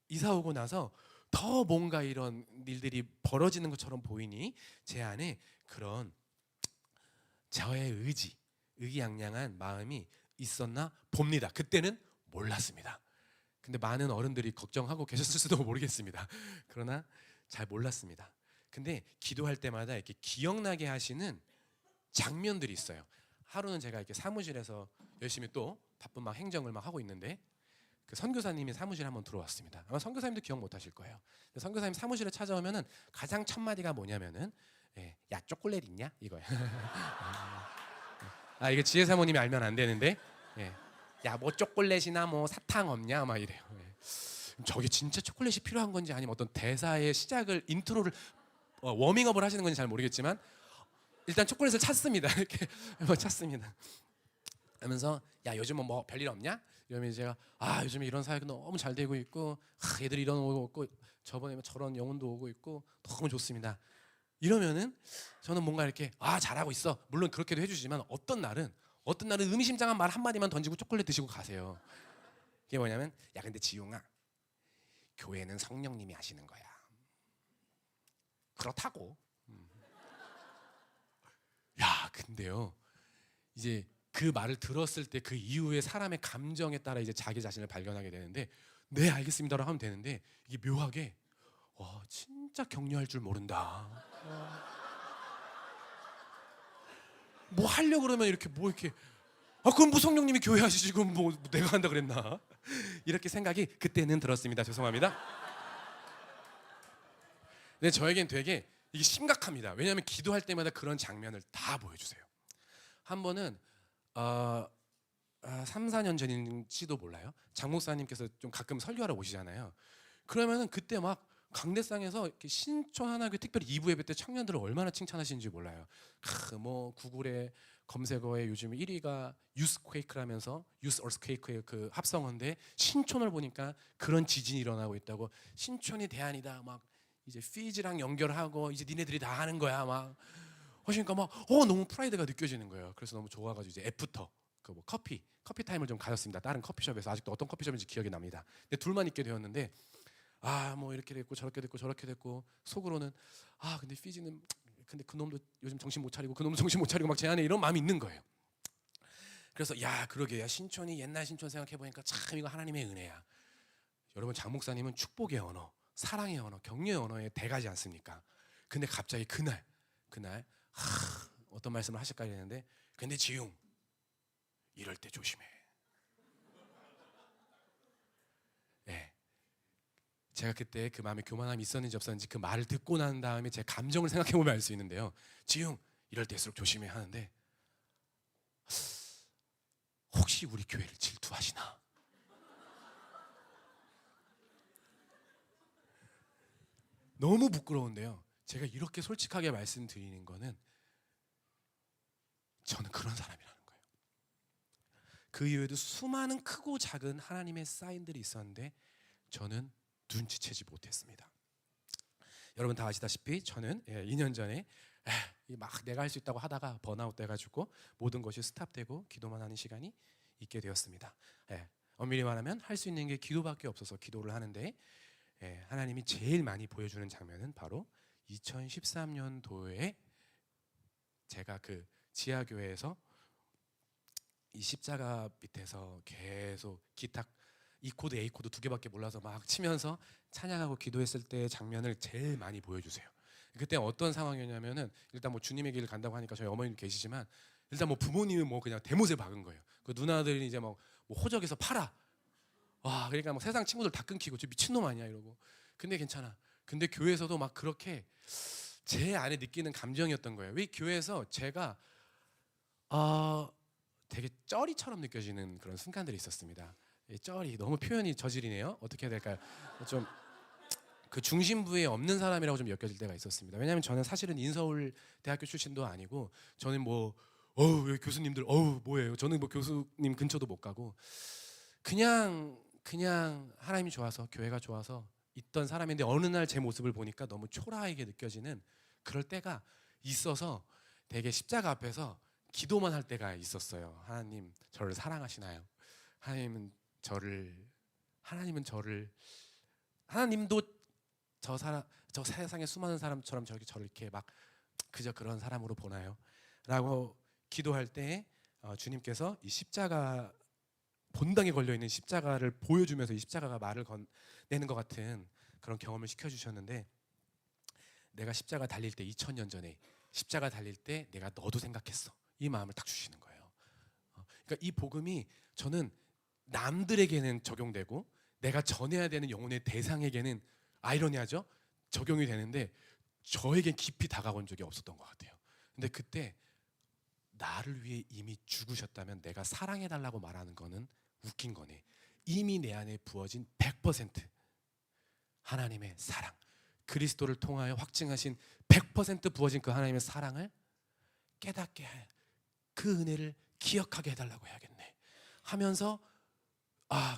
S1: 이사 오고 나서 더 뭔가 이런 일들이 벌어지는 것처럼 보이니 제 안에 그런 저의 의기양양한 마음이 있었나 봅니다. 그때는 몰랐습니다. 근데 많은 어른들이 걱정하고 계셨을 수도 모르겠습니다. 그러나 잘 몰랐습니다. 근데 기도할 때마다 이렇게 기억나게 하시는 장면들이 있어요. 하루는 제가 이렇게 사무실에서 열심히 또 바쁜 막 행정을 막 하고 있는데 그 선교사님이 사무실에 한번 들어왔습니다. 아마 선교사님도 기억 못 하실 거예요. 선교사님 사무실에 찾아오면은 가장 첫 마디가 뭐냐면은 야 초콜릿 있냐? 이거예요. 이게 지혜 사모님이 알면 안 되는데 야 뭐 초콜릿이나 뭐 사탕 없냐? 막 이래요. 저게 진짜 초콜릿이 필요한 건지 아니면 어떤 대사의 시작을 인트로를 워밍업을 하시는 건지 잘 모르겠지만 일단 초콜릿을 찾습니다. 이렇게 찾습니다. 하면서 야 요즘은 뭐 별일 없냐? 이러면 제가 요즘에 이런 사회가 너무 잘 되고 있고 애들이 이런 오고 있고 저번에 저런 영혼도 오고 있고 너무 좋습니다. 이러면은 저는 뭔가 이렇게 잘하고 있어. 물론 그렇게도 해주지만 어떤 날은 의미심장한 말 한마디만 던지고 초콜릿 드시고 가세요. 그게 뭐냐면 야 근데 지용아 교회는 성령님이 하시는 거야. 그렇다고. 야 근데요 이제 그 말을 들었을 때 그 이후에 사람의 감정에 따라 이제 자기 자신을 발견하게 되는데 네 알겠습니다라고 하면 되는데 이게 묘하게 진짜 격려할 줄 모른다. 뭐 하려고 그러면 이렇게 뭐 이렇게 그럼 뭐 성령님이 교회 하시지 그럼 뭐 내가 한다 그랬나 이렇게 생각이 그때는 들었습니다. 죄송합니다. 근데 저에겐 되게 이게 심각합니다. 왜냐하면 기도할 때마다 그런 장면을 다 보여주세요. 한 번은 3, 4년 전인지도 몰라요. 장 목사님께서 좀 가끔 설교하러 오시잖아요. 그러면은 그때 막 강대상에서 이렇게 신촌 하나교회 특별히 2부 예배 때 청년들을 얼마나 칭찬하시는지 몰라요. 뭐 구글에 검색어에 요즘 1위가 유스퀘이크라면서 유스 얼스퀘이크의 그 합성어인데 신촌을 보니까 그런 지진이 일어나고 있다고. 신촌이 대안이다. 막 이제 피지랑 연결하고 이제 니네들이 다 하는 거야. 막 하시니까 막 너무 프라이드가 느껴지는 거예요. 그래서 너무 좋아가지고 이제 애프터 그 뭐 커피 타임을 좀 가졌습니다. 다른 커피숍에서. 아직도 어떤 커피숍인지 기억이 납니다. 근데 둘만 있게 되었는데 뭐 이렇게 됐고 저렇게 됐고 저렇게 됐고 속으로는 근데 피지는 근데 그놈도 요즘 정신 못 차리고 그놈도 정신 못 차리고 막 제 안에 이런 마음이 있는 거예요. 그래서 그러게 신촌이 옛날 신촌 생각해 보니까 참 이거 하나님의 은혜야. 여러분 장 목사님은 축복의 언어, 사랑의 언어, 격려의 언어에 대가지 않습니까? 근데 갑자기 그날 어떤 말씀을 하실까 했는데 근데 지용 이럴 때 조심해. 네. 제가 그때 그 마음에 교만함이 있었는지 없었는지 그 말을 듣고 난 다음에 제 감정을 생각해 보면 알 수 있는데요. 지용 이럴 때일수록 조심해 하는데 혹시 우리 교회를 질투하시나? 너무 부끄러운데요. 제가 이렇게 솔직하게 말씀드리는 거는 저는 그런 사람이라는 거예요. 그 이후에도 수많은 크고 작은 하나님의 사인들이 있었는데 저는 눈치채지 못했습니다. 여러분 다 아시다시피 저는 2년 전에 막 내가 할 수 있다고 하다가 번아웃 돼가지고 모든 것이 스탑되고 기도만 하는 시간이 있게 되었습니다. 엄밀히 말하면 할 수 있는 게 기도밖에 없어서 기도를 하는데 하나님이 제일 많이 보여주는 장면은 바로 2013년도에 제가 그 지하교회에서 이 십자가 밑에서 계속 기타 E 코드 A 코드 2개밖에 몰라서 막 치면서 찬양하고 기도했을 때 장면을 제일 많이 보여주세요. 그때 어떤 상황이었냐면은 일단 뭐 주님의 길을 간다고 하니까 저희 어머님 계시지만 일단 뭐 부모님은 뭐 그냥 대못에 박은 거예요. 그 누나들이 이제 뭐 호적에서 팔아. 그러니까 막 세상 친구들 다 끊기고 저 미친놈 아니야 이러고. 근데 괜찮아. 근데 교회에서도 막 그렇게 제 안에 느끼는 감정이었던 거예요. 왜 교회에서 제가 되게 쩌리처럼 느껴지는 그런 순간들이 있었습니다. 쩌리 너무 표현이 저질이네요. 어떻게 해야 될까요? 좀 그 중심부에 없는 사람이라고 좀 엮여질 때가 있었습니다. 왜냐하면 저는 사실은 인서울 대학교 출신도 아니고 저는 뭐 교수님들 뭐예요? 저는 뭐 교수님 근처도 못 가고 그냥 하나님이 좋아서 교회가 좋아서 있던 사람인데 어느 날 제 모습을 보니까 너무 초라하게 느껴지는 그럴 때가 있어서 되게 십자가 앞에서 기도만 할 때가 있었어요. 하나님 저를 사랑하시나요? 하나님도 저 세상의 수많은 사람처럼 저를 이렇게 막 그저 그런 사람으로 보나요? 라고 기도할 때 주님께서 이 십자가 본당에 걸려있는 십자가를 보여주면서 이 십자가가 말을 건네는 것 같은 그런 경험을 시켜주셨는데 내가 십자가 달릴 때 2000년 전에 십자가 달릴 때 내가 너도 생각했어. 이 마음을 딱 주시는 거예요. 그러니까 이 복음이 저는 남들에게는 적용되고 내가 전해야 되는 영혼의 대상에게는 아이러니하죠? 적용이 되는데 저에겐 깊이 다가온 적이 없었던 것 같아요. 근데 그때 나를 위해 이미 죽으셨다면 내가 사랑해달라고 말하는 거는 웃긴 거네. 이미 내 안에 부어진 100% 하나님의 사랑, 그리스도를 통하여 확증하신 100% 부어진 그 하나님의 사랑을 깨닫게 할 그 은혜를 기억하게 해달라고 해야겠네 하면서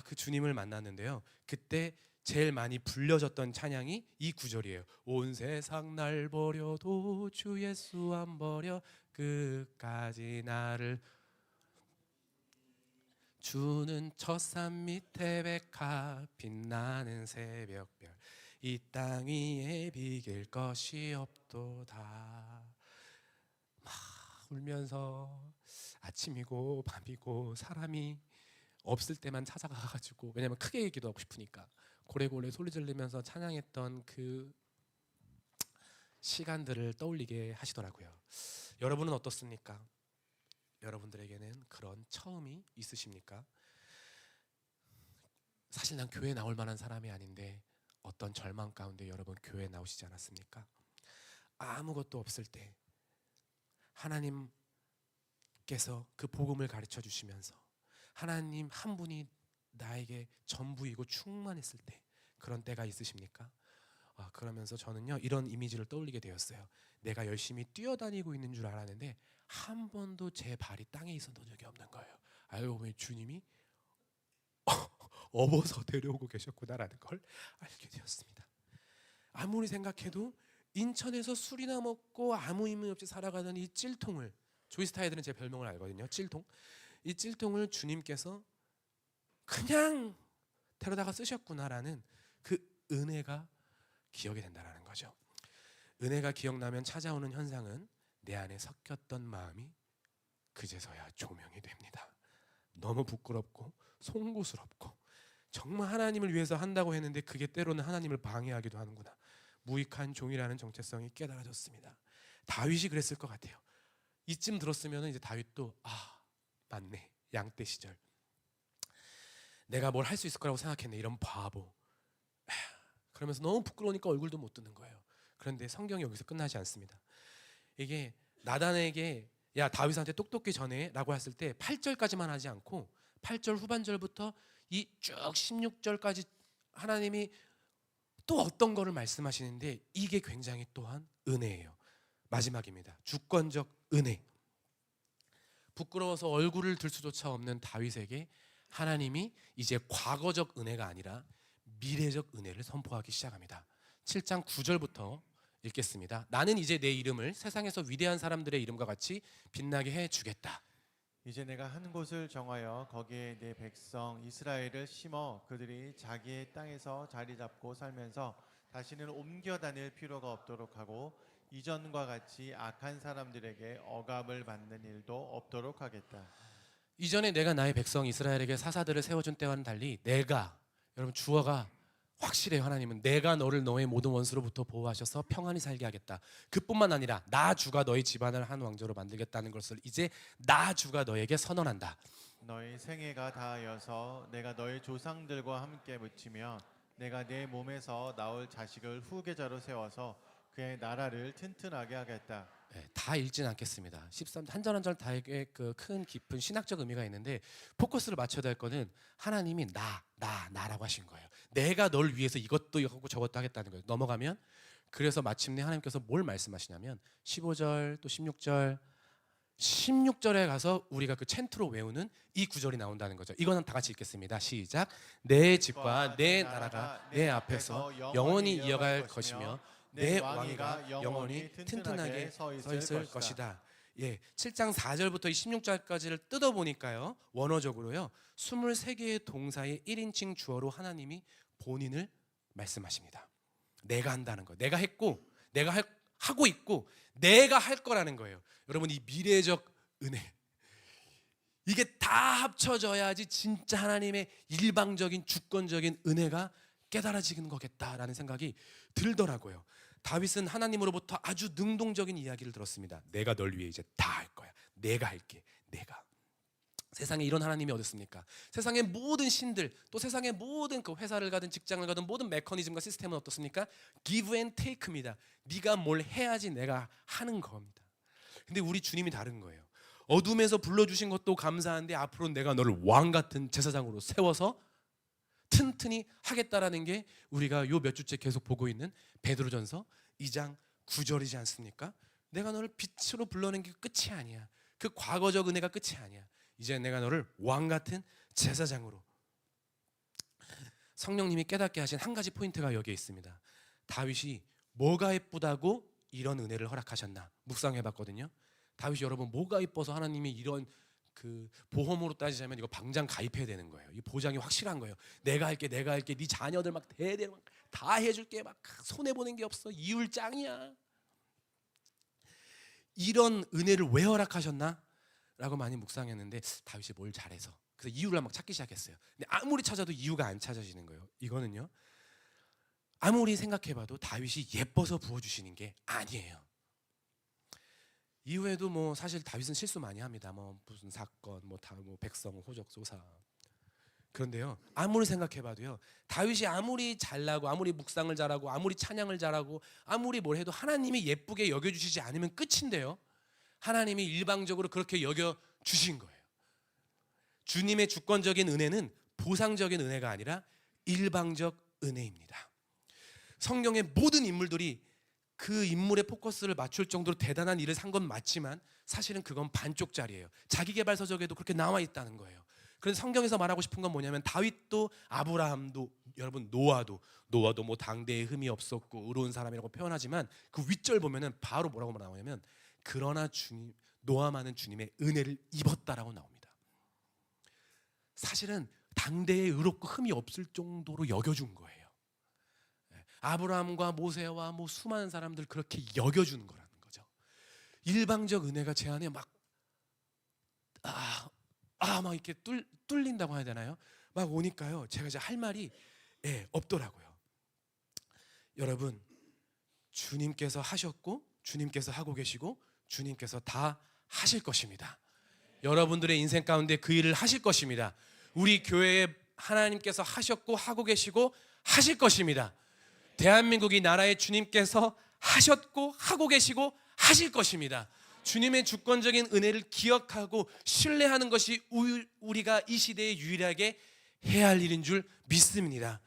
S1: 그 주님을 만났는데요. 그때 제일 많이 불려졌던 찬양이 이 구절이에요. 온 세상 날 버려도 주 예수 안 버려 끝까지 나를 주는 첫산 밑에 백합 빛나는 새벽별 이 땅 위에 비길 것이 없도다. 막 울면서 아침이고 밤이고 사람이 없을 때만 찾아가가지고 왜냐면 크게 기도하고 싶으니까 고래고래 소리 지르면서 찬양했던 그 시간들을 떠올리게 하시더라고요. 여러분은 어떻습니까? 여러분들에게는 그런 처음이 있으십니까? 사실 난 교회에 나올 만한 사람이 아닌데 어떤 절망 가운데 여러분 교회에 나오시지 않았습니까? 아무것도 없을 때 하나님께서 그 복음을 가르쳐 주시면서 하나님 한 분이 나에게 전부이고 충만했을 때 그런 때가 있으십니까? 그러면서 저는요 이런 이미지를 떠올리게 되었어요. 내가 열심히 뛰어다니고 있는 줄 알았는데 한 번도 제 발이 땅에 있었던 적이 없는 거예요. 알고 보니 주님이 업어서 데려오고 계셨구나라는 걸 알게 되었습니다. 아무리 생각해도 인천에서 술이나 먹고 아무 의미 없이 살아가던 이 찔통을, 조이스타 애들은 제 별명을 알거든요. 찔통. 이 찔통을 주님께서 그냥 데려다가 쓰셨구나라는 그 은혜가 기억이 된다라는 거죠. 은혜가 기억나면 찾아오는 현상은 내 안에 섞였던 마음이 그제서야 조명이 됩니다. 너무 부끄럽고 송구스럽고 정말 하나님을 위해서 한다고 했는데 그게 때로는 하나님을 방해하기도 하는구나. 무익한 종이라는 정체성이 깨달아졌습니다. 다윗이 그랬을 것 같아요. 이쯤 들었으면 이제 다윗도 맞네, 양떼 시절 내가 뭘 할 수 있을 거라고 생각했네, 이런 바보. 그러면서 너무 부끄러우니까 얼굴도 못 드는 거예요. 그런데 성경이 여기서 끝나지 않습니다. 이게 나단에게 야 다윗한테 똑똑히 전해 라고 했을 때 8절까지만 하지 않고 8절 후반절부터 이 쭉 16절까지 하나님이 또 어떤 거를 말씀하시는데 이게 굉장히 또한 은혜예요. 마지막입니다. 주권적 은혜. 부끄러워서 얼굴을 들 수조차 없는 다윗에게 하나님이 이제 과거적 은혜가 아니라 미래적 은혜를 선포하기 시작합니다. 7장 9절부터 읽겠습니다. 나는 이제 내 이름을 세상에서 위대한 사람들의 이름과 같이 빛나게 해주겠다.
S2: 이제 내가 한 곳을 정하여 거기에 내 백성 이스라엘을 심어 그들이 자기의 땅에서 자리 잡고 살면서 다시는 옮겨 다닐 필요가 없도록 하고 이전과 같이 악한 사람들에게 억압을 받는 일도 없도록 하겠다.
S1: 이전에 내가 나의 백성 이스라엘에게 사사들을 세워준 때와는 달리 내가, 여러분 주어가 확실해요. 하나님은 내가 너를 너의 모든 원수로부터 보호하셔서 평안히 살게 하겠다. 그뿐만 아니라 나 주가 너의 집안을 한 왕조로 만들겠다는 것을 이제 나 주가 너에게 선언한다.
S2: 너희 생애가 다하여서 내가 너희 조상들과 함께 묻히며 내가 내 몸에서 나올 자식을 후계자로 세워서 그의 나라를 튼튼하게 하겠다.
S1: 다 읽진 않겠습니다. 13 한 절 한 절 다에게 그 큰 깊은 신학적 의미가 있는데 포커스를 맞춰야 될 거는 하나님이 나라고 하신 거예요. 내가 널 위해서 이것도 하고 저것도 하겠다는 거예요. 넘어가면 그래서 마침내 하나님께서 뭘 말씀하시냐면 15절 또 16절 16절에 가서 우리가 그 챈트로 외우는 이 구절이 나온다는 거죠. 이거는 다 같이 읽겠습니다. 시작. 내 집과 내 나라가 내 앞에서 영원히 이어갈 것이며 내 왕위가 영원히 튼튼하게 서 있을 것이다. 7장 4절부터 16절까지를 뜯어보니까요. 원어적으로요. 23개의 동사의 1인칭 주어로 하나님이 본인을 말씀하십니다. 내가 한다는 거. 내가 했고 내가 하고 있고 내가 할 거라는 거예요. 여러분 이 미래적 은혜. 이게 다 합쳐져야지 진짜 하나님의 일방적인 주권적인 은혜가 깨달아지는 거겠다라는 생각이 들더라고요. 다윗은 하나님으로부터 아주 능동적인 이야기를 들었습니다. 내가 널 위해 이제 다 할 거야. 내가 할게. 내가. 세상에 이런 하나님이 어디 있습니까? 세상의 모든 신들 또 세상의 모든 그 회사를 가든 직장을 가든 모든 메커니즘과 시스템은 어떻습니까? Give and take입니다. 네가 뭘 해야지 내가 하는 겁니다. 근데 우리 주님이 다른 거예요. 어둠에서 불러주신 것도 감사한데 앞으로 내가 너를 왕 같은 제사장으로 세워서 튼튼히 하겠다라는 게 우리가 요 몇 주째 계속 보고 있는 베드로전서 2장 9절이지 않습니까? 내가 너를 빛으로 불러낸 게 끝이 아니야. 그 과거적 은혜가 끝이 아니야. 이제 내가 너를 왕 같은 제사장으로. 성령님이 깨닫게 하신 한 가지 포인트가 여기에 있습니다. 다윗이 뭐가 예쁘다고 이런 은혜를 허락하셨나 묵상해봤거든요. 다윗이 여러분 뭐가 예뻐서 하나님이 이런 그 보험으로 따지자면 이거 방장 가입해야 되는 거예요. 이 보장이 확실한 거예요. 내가 할게 네 자녀들 막 대대로 다 해줄게 막 손해 보는 게 없어. 이율 짱이야. 이런 은혜를 왜 허락하셨나? 라고 많이 묵상했는데 다윗이 뭘 잘해서 그래서 이유를 막 찾기 시작했어요. 근데 아무리 찾아도 이유가 안 찾아지는 거예요. 이거는요. 아무리 생각해봐도 다윗이 예뻐서 부어주시는 게 아니에요. 이후에도 뭐 사실 다윗은 실수 많이 합니다. 뭐 무슨 사건, 뭐 백성 호적 소사. 그런데요, 아무리 생각해봐도요, 다윗이 아무리 잘나고 아무리 묵상을 잘하고 아무리 찬양을 잘하고 아무리 뭘 해도 하나님이 예쁘게 여겨주시지 않으면 끝인데요. 하나님이 일방적으로 그렇게 여겨주신 거예요. 주님의 주권적인 은혜는 보상적인 은혜가 아니라 일방적 은혜입니다. 성경의 모든 인물들이 그 인물의 포커스를 맞출 정도로 대단한 일을 산 건 맞지만 사실은 그건 반쪽짜리예요. 자기계발서적에도 그렇게 나와 있다는 거예요. 그런데 성경에서 말하고 싶은 건 뭐냐면 다윗도 아브라함도 여러분 노아도 뭐 당대에 흠이 없었고 의로운 사람이라고 표현하지만 그 윗절 보면은 바로 뭐라고 나오냐면 그러나 주님 노아만은 주님의 은혜를 입었다라고 나옵니다. 사실은 당대에 의롭고 흠이 없을 정도로 여겨준 거예요. 아브라함과 모세와 뭐 수많은 사람들 그렇게 여겨주는 거라는 거죠. 일방적 은혜가 제 안에 막 이렇게 뚫린다고 해야 되나요? 막 오니까요. 제가 이제 할 말이 없더라고요. 여러분, 주님께서 하셨고 주님께서 하고 계시고 주님께서 다 하실 것입니다. 여러분들의 인생 가운데 그 일을 하실 것입니다. 우리 교회에 하나님께서 하셨고 하고 계시고 하실 것입니다. 대한민국이 나라의 주님께서 하셨고 하고 계시고 하실 것입니다. 주님의 주권적인 은혜를 기억하고 신뢰하는 것이 우리가 이 시대에 유일하게 해야 할 일인 줄 믿습니다.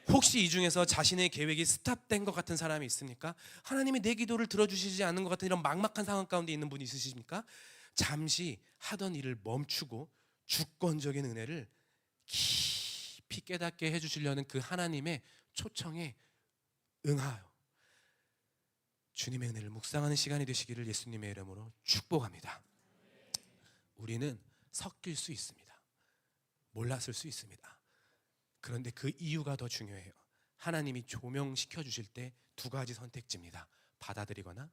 S1: 혹시 이 중에서 자신의 계획이 스탑된 것 같은 사람이 있습니까? 하나님이 내 기도를 들어주시지 않는 것 같은 이런 막막한 상황 가운데 있는 분이 있으십니까? 잠시 하던 일을 멈추고 주권적인 은혜를 깊이 깨닫게 해주시려는 그 하나님의 초청에 응하여 주님의 은혜를 묵상하는 시간이 되시기를 예수님의 이름으로 축복합니다. 우리는 섞일 수 있습니다. 몰랐을 수 있습니다. 그런데 그 이유가 더 중요해요. 하나님이 조명시켜 주실 때 두 가지 선택지입니다. 받아들이거나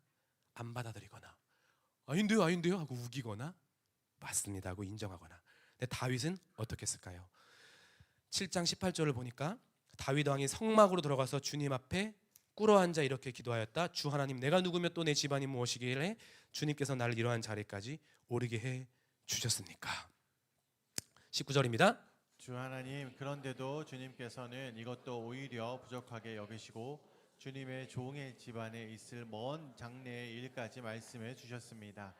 S1: 안 받아들이거나 아닌데요 하고 우기거나 맞습니다 하고 인정하거나. 근데 다윗은 어떻게 했을까요? 7장 18절을 보니까 다윗 왕이 성막으로 들어가서 주님 앞에 꿇어앉아 이렇게 기도하였다. 주 하나님, 내가 누구며 또 내 집안이 무엇이길래 주님께서 나를 이러한 자리까지 오르게 해 주셨습니까? 19절입니다.
S2: 주 하나님, 그런데도 주님께서는 이것도 오히려 부족하게 여기시고 주님의 종의 집안에 있을 먼 장래의 일까지 말씀해 주셨습니다.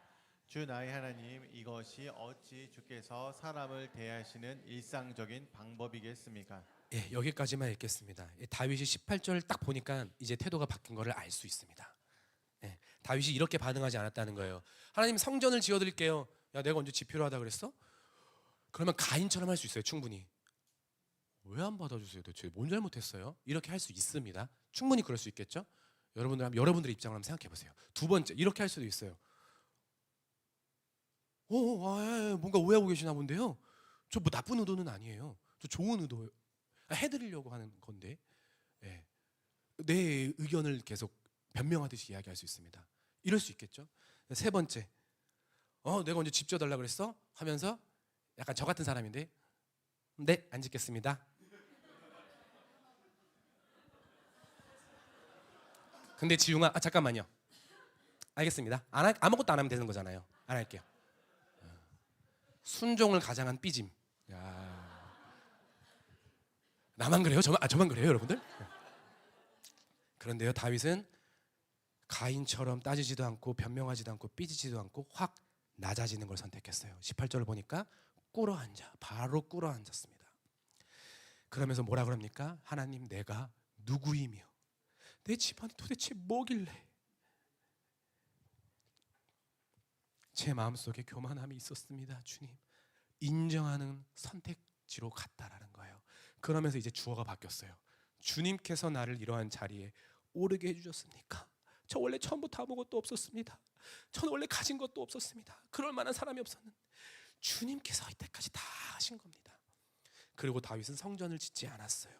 S2: 주 나의 하나님, 이것이 어찌 주께서 사람을 대하시는 일상적인 방법이겠습니까?
S1: 여기까지만 읽겠습니다. 다윗이 18절을 딱 보니까 이제 태도가 바뀐 것을 알 수 있습니다. 다윗이 이렇게 반응하지 않았다는 거예요. 하나님, 성전을 지어드릴게요. 야, 내가 언제 집 필요하다 그랬어? 그러면 가인처럼 할 수 있어요. 충분히. 왜 안 받아주세요? 대체 뭔 잘못했어요? 이렇게 할 수 있습니다. 충분히 그럴 수 있겠죠? 여러분들의 입장을 한번 생각해 보세요. 두 번째, 이렇게 할 수도 있어요. 뭔가 오해하고 계시나 본데요. 저 뭐 나쁜 의도는 아니에요. 저 좋은 의도 해드리려고 하는 건데, 내 의견을 계속 변명하듯이 이야기할 수 있습니다. 이럴 수 있겠죠. 세 번째, 내가 언제 집 지어달라 그랬어? 하면서 약간 저 같은 사람인데, 네, 안 짓겠습니다. 근데 지웅아, 잠깐만요. 알겠습니다. 아무것도 안 하면 되는 거잖아요. 안 할게요. 순종을 가장한 삐짐. 야, 나만 그래요? 저만 그래요, 여러분들? 그런데요, 다윗은 가인처럼 따지지도 않고 변명하지도 않고 삐지지도 않고 확 낮아지는 걸 선택했어요. 18절을 보니까 바로 꿇어 앉았습니다. 그러면서 뭐라 그럽니까? 하나님, 내가 누구이며 내 집안이 도대체 뭐길래 제 마음속에 교만함이 있었습니다. 주님, 인정하는 선택지로 갔다라는 거예요. 그러면서 이제 주어가 바뀌었어요. 주님께서 나를 이러한 자리에 오르게 해주셨습니까? 저 원래 처음부터 아무것도 없었습니다. 저는 원래 가진 것도 없었습니다. 그럴 만한 사람이 없었는데 주님께서 이때까지 다 하신 겁니다. 그리고 다윗은 성전을 짓지 않았어요.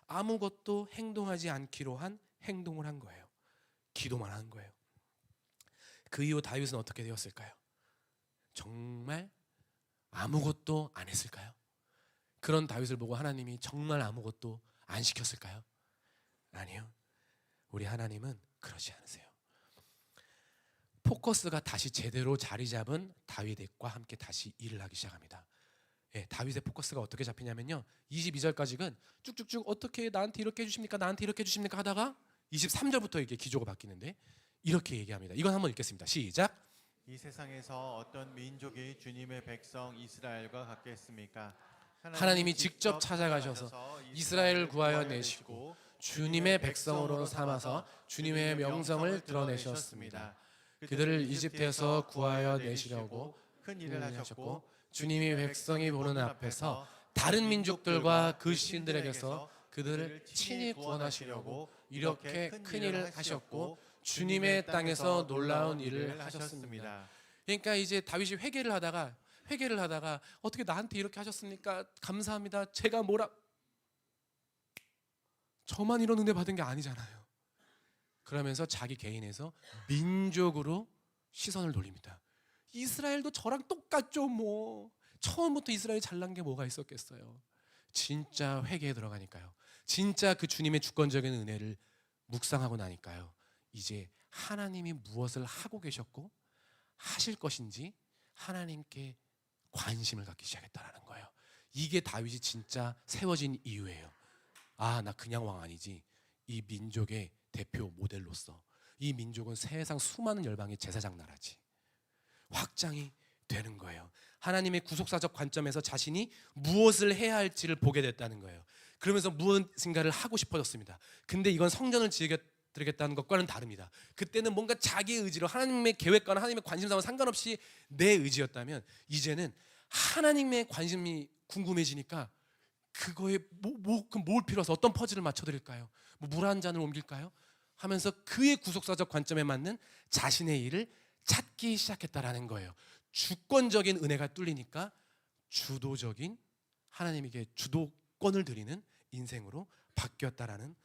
S1: 아무것도 행동하지 않기로 한 행동을 한 거예요. 기도만 한 거예요. 그 이후 다윗은 어떻게 되었을까요? 정말 아무것도 안 했을까요? 그런 다윗을 보고 하나님이 정말 아무것도 안 시켰을까요? 아니요. 우리 하나님은 그러지 않으세요. 포커스가 다시 제대로 자리 잡은 다윗과 함께 다시 일을 하기 시작합니다. 다윗의 포커스가 어떻게 잡히냐면요, 22절까지는 쭉쭉쭉 어떻게 나한테 이렇게 해주십니까? 나한테 이렇게 해주십니까? 하다가 23절부터 이게 기조가 바뀌는데 이렇게 얘기합니다. 이건 한번 읽겠습니다. 시작.
S2: 이 세상에서 어떤 민족이 주님의 백성 이스라엘과 같겠습니까?
S1: 하나님이 직접 찾아가셔서 이스라엘을 구하여 내시고 주님의 백성으로 삼아서 주님의 명성을 드러내셨습니다. 그들을 이집트에서 구하여 내시려고
S2: 큰 일을 하셨고
S1: 주님이 백성이 보는 앞에서 다른 민족들과 그 시인들에게서 그들을 친히 구원하시려고 이렇게 큰 일을 하셨고 주님의 땅에서 놀라운 일을 하셨습니다. 그러니까 이제 다윗이 회개를 하다가 어떻게 나한테 이렇게 하셨습니까? 감사합니다. 제가 저만 이런 은혜 받은 게 아니잖아요. 그러면서 자기 개인에서 민족으로 시선을 돌립니다. 이스라엘도 저랑 똑같죠 뭐. 처음부터 이스라엘이 잘난 게 뭐가 있었겠어요. 진짜 회개에 들어가니까요. 진짜 그 주님의 주권적인 은혜를 묵상하고 나니까요. 이제 하나님이 무엇을 하고 계셨고 하실 것인지 하나님께 관심을 갖기 시작했다라는 거예요. 이게 다윗이 진짜 세워진 이유예요. 아, 나 그냥 왕 아니지. 이 민족의 대표 모델로서 이 민족은 세상 수많은 열방의 제사장 나라지. 확장이 되는 거예요. 하나님의 구속사적 관점에서 자신이 무엇을 해야 할지를 보게 됐다는 거예요. 그러면서 무엇인가를 하고 싶어졌습니다. 근데 이건 성전을 지으겠다는 것과는 다릅니다. 그때는 뭔가 자기의 의지로 하나님의 계획과는 하나님의 관심사와 상관없이 내 의지였다면 이제는 하나님의 관심이 궁금해지니까 그거에 뭘 필요해서 어떤 퍼즐을 맞춰드릴까요? 물 한 잔을 옮길까요? 하면서 그의 구속사적 관점에 맞는 자신의 일을 찾기 시작했다라는 거예요. 주권적인 은혜가 뚫리니까 주도적인 하나님에게 주도권을 드리는 인생으로 바뀌었다라는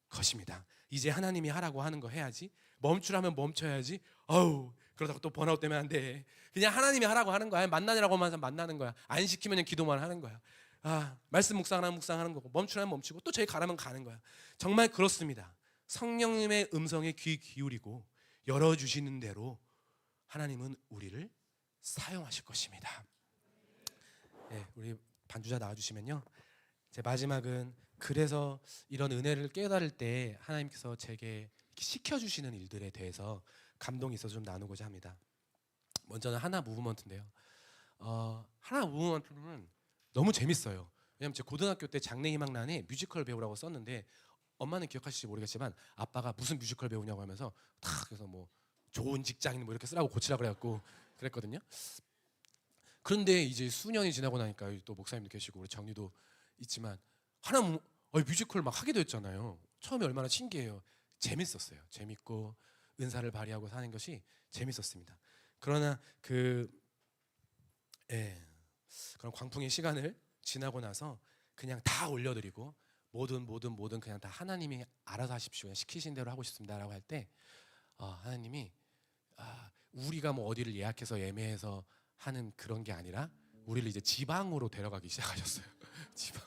S1: 것입니다. 이제 하나님이 하라고 하는 거 해야지. 멈추라면 멈춰야지. 그러다가 또 번아웃 되면 안 돼. 그냥 하나님이 하라고 하는 거야. 만나라고 하면 만나는 거야. 안 시키면 그냥 기도만 하는 거야. 말씀 묵상하면 묵상하는 거고 멈추라면 멈추고 또 저희 가라면 가는 거야. 정말 그렇습니다. 성령님의 음성에 귀 기울이고 열어주시는 대로 하나님은 우리를 사용하실 것입니다. 네, 우리 반주자 나와주시면요. 제 마지막은 그래서 이런 은혜를 깨달을 때 하나님께서 제게 시켜주시는 일들에 대해서 감동이 있어서 좀 나누고자 합니다. 먼저는 하나 무브먼트인데요. 하나 무브먼트는 너무 재밌어요. 왜냐면 제 고등학교 때 장래희망란에 뮤지컬 배우라고 썼는데 엄마는 기억하실지 모르겠지만 아빠가 무슨 뮤지컬 배우냐고 하면서 그래서 뭐 좋은 직장인 뭐 이렇게 쓰라고 고치라고 그래갖고 그랬거든요. 그런데 이제 수년이 지나고 나니까 또 목사님도 계시고 우리 정리도 있지만 뮤지컬 막 하게 됐잖아요. 처음에 얼마나 신기해요. 재밌었어요. 재밌고 은사를 발휘하고 사는 것이 재밌었습니다. 그러나 그런 광풍의 시간을 지나고 나서 그냥 다 올려드리고 모든 그냥 다 하나님이 알아서 하십시오. 그냥 시키신 대로 하고 싶습니다라고 할 때 하나님이 우리가 뭐 어디를 예약해서 예매해서 하는 그런 게 아니라 우리를 이제 지방으로 데려가기 시작하셨어요. 지방.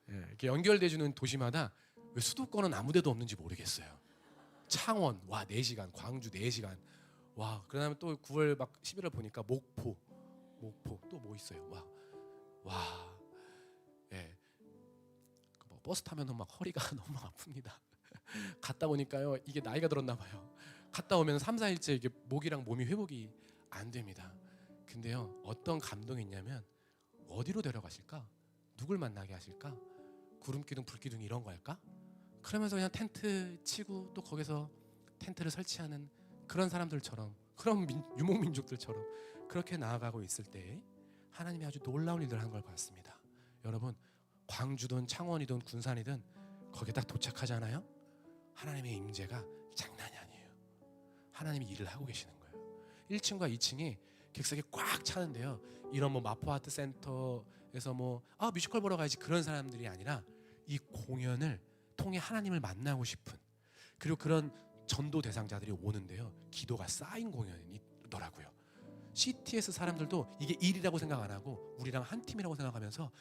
S1: 이렇게 연결돼주는 도시마다 왜 수도권은 아무데도 없는지 모르겠어요. 창원 4시간, 광주 4시간. 그다음에 또 9월 막 11월 보니까 목포 또 뭐 있어요. 뭐 버스 타면은 막 허리가 너무 아픕니다. 갔다 오니까요 이게 나이가 들었나 봐요. 갔다 오면 3, 4일째 이게 목이랑 몸이 회복이 안 됩니다. 근데요 어떤 감동이 있냐면 어디로 데려가실까? 누굴 만나게 하실까? 구름기둥 불기둥 이런 거 할까? 그러면서 그냥 텐트 치고 또 거기서 텐트를 설치하는 그런 사람들처럼 그런 유목민족들처럼 그렇게 나아가고 있을 때 하나님이 아주 놀라운 일들을 한 걸 봤습니다. 여러분 광주든 창원이든 군산이든 거기에 딱 도착하잖아요. 하나님의 임재가 장난이 아니에요. 하나님이 일을 하고 계시는 거예요. 1층과 2층이 객석이 꽉 차는데요. 이런 뭐 마포 아트 센터에서 뮤지컬 보러 가야지 그런 사람들이 아니라 이 공연을 통해 하나님을 만나고 싶은 그리고 그런 전도 대상자들이 오는데요. 기도가 쌓인 공연이더라고요. CTS 사람들도 이게 일이라고 생각 안 하고 우리랑 한 팀이라고 생각하면서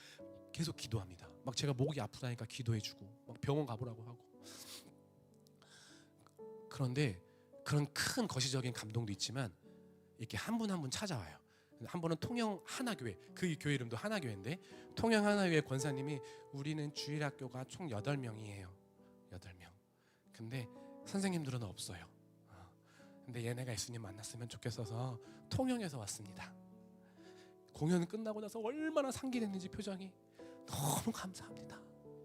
S1: 계속 기도합니다. 막 제가 목이 아프다니까 기도해주고 막 병원 가보라고 하고. 그런데 그런 큰 거시적인 감동도 있지만 이렇게 한 분 한 분 찾아와요. 한 번은 통영 하나교회, 그 교회 이름도 하나교회인데 통영 하나교회 권사님이 우리는 주일학교가 총 8명이에요. 8명. 근데 선생님들은 없어요. 근데 얘네가 예수님 만났으면 좋겠어서 통영에서 왔습니다. 공연 끝나고 나서 얼마나 상기됐는지 표정이 너무 감사합니다.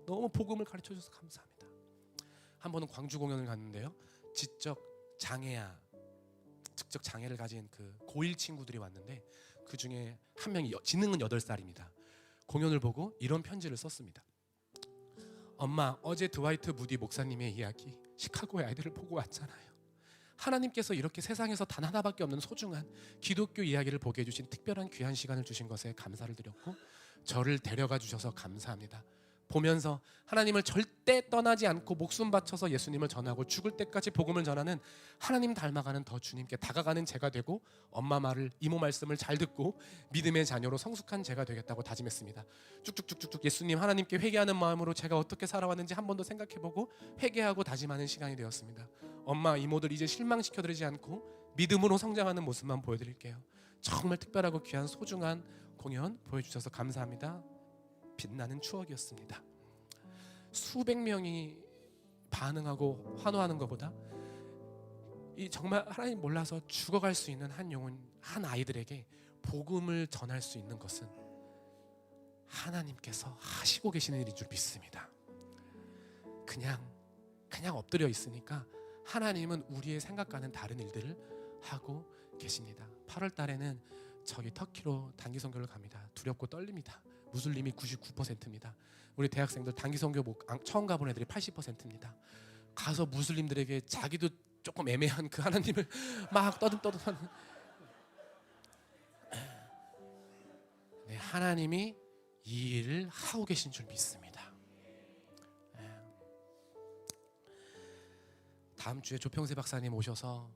S1: 너무 복음을 가르쳐 줘서 감사합니다. 한 번은 광주 공연을 갔는데요. 지적 장애를 가진 그 고1 친구들이 왔는데 그 중에 한 명이 지능은 8살입니다. 공연을 보고 이런 편지를 썼습니다. 엄마, 어제 드와이트 무디 목사님의 이야기 시카고의 아이들을 보고 왔잖아요. 하나님께서 이렇게 세상에서 단 하나밖에 없는 소중한 기독교 이야기를 보게 해주신 특별한 귀한 시간을 주신 것에 감사를 드렸고 저를 데려가 주셔서 감사합니다. 보면서 하나님을 절대 떠나지 않고 목숨 바쳐서 예수님을 전하고 죽을 때까지 복음을 전하는 하나님 닮아가는 더 주님께 다가가는 제가 되고 엄마 말을, 이모 말씀을 잘 듣고 믿음의 자녀로 성숙한 제가 되겠다고 다짐했습니다. 쭉쭉쭉쭉 예수님, 하나님께 회개하는 마음으로 제가 어떻게 살아왔는지 한 번 더 생각해보고 회개하고 다짐하는 시간이 되었습니다. 엄마, 이모들 이제 실망시켜드리지 않고 믿음으로 성장하는 모습만 보여드릴게요. 정말 특별하고 귀한 소중한 공연 보여주셔서 감사합니다. 빛나는 추억이었습니다. 수백 명이 반응하고 환호하는 것보다 이 정말 하나님 몰라서 죽어갈 수 있는 한 영혼, 한 아이들에게 복음을 전할 수 있는 것은 하나님께서 하시고 계시는 일인 줄 믿습니다. 그냥 엎드려 있으니까 하나님은 우리의 생각과는 다른 일들을 하고 계십니다. 8월 달에는 저기 터키로 단기 선교를 갑니다. 두렵고 떨립니다. 무슬림이 99%입니다. 우리 대학생들 단기 선교 처음 가본 애들이 80%입니다. 가서 무슬림들에게 자기도 조금 애매한 그 하나님을 막 떠듬떠듬하는, 네, 하나님이 이 일을 하고 계신 줄 믿습니다. 다음 주에 조평세 박사님 오셔서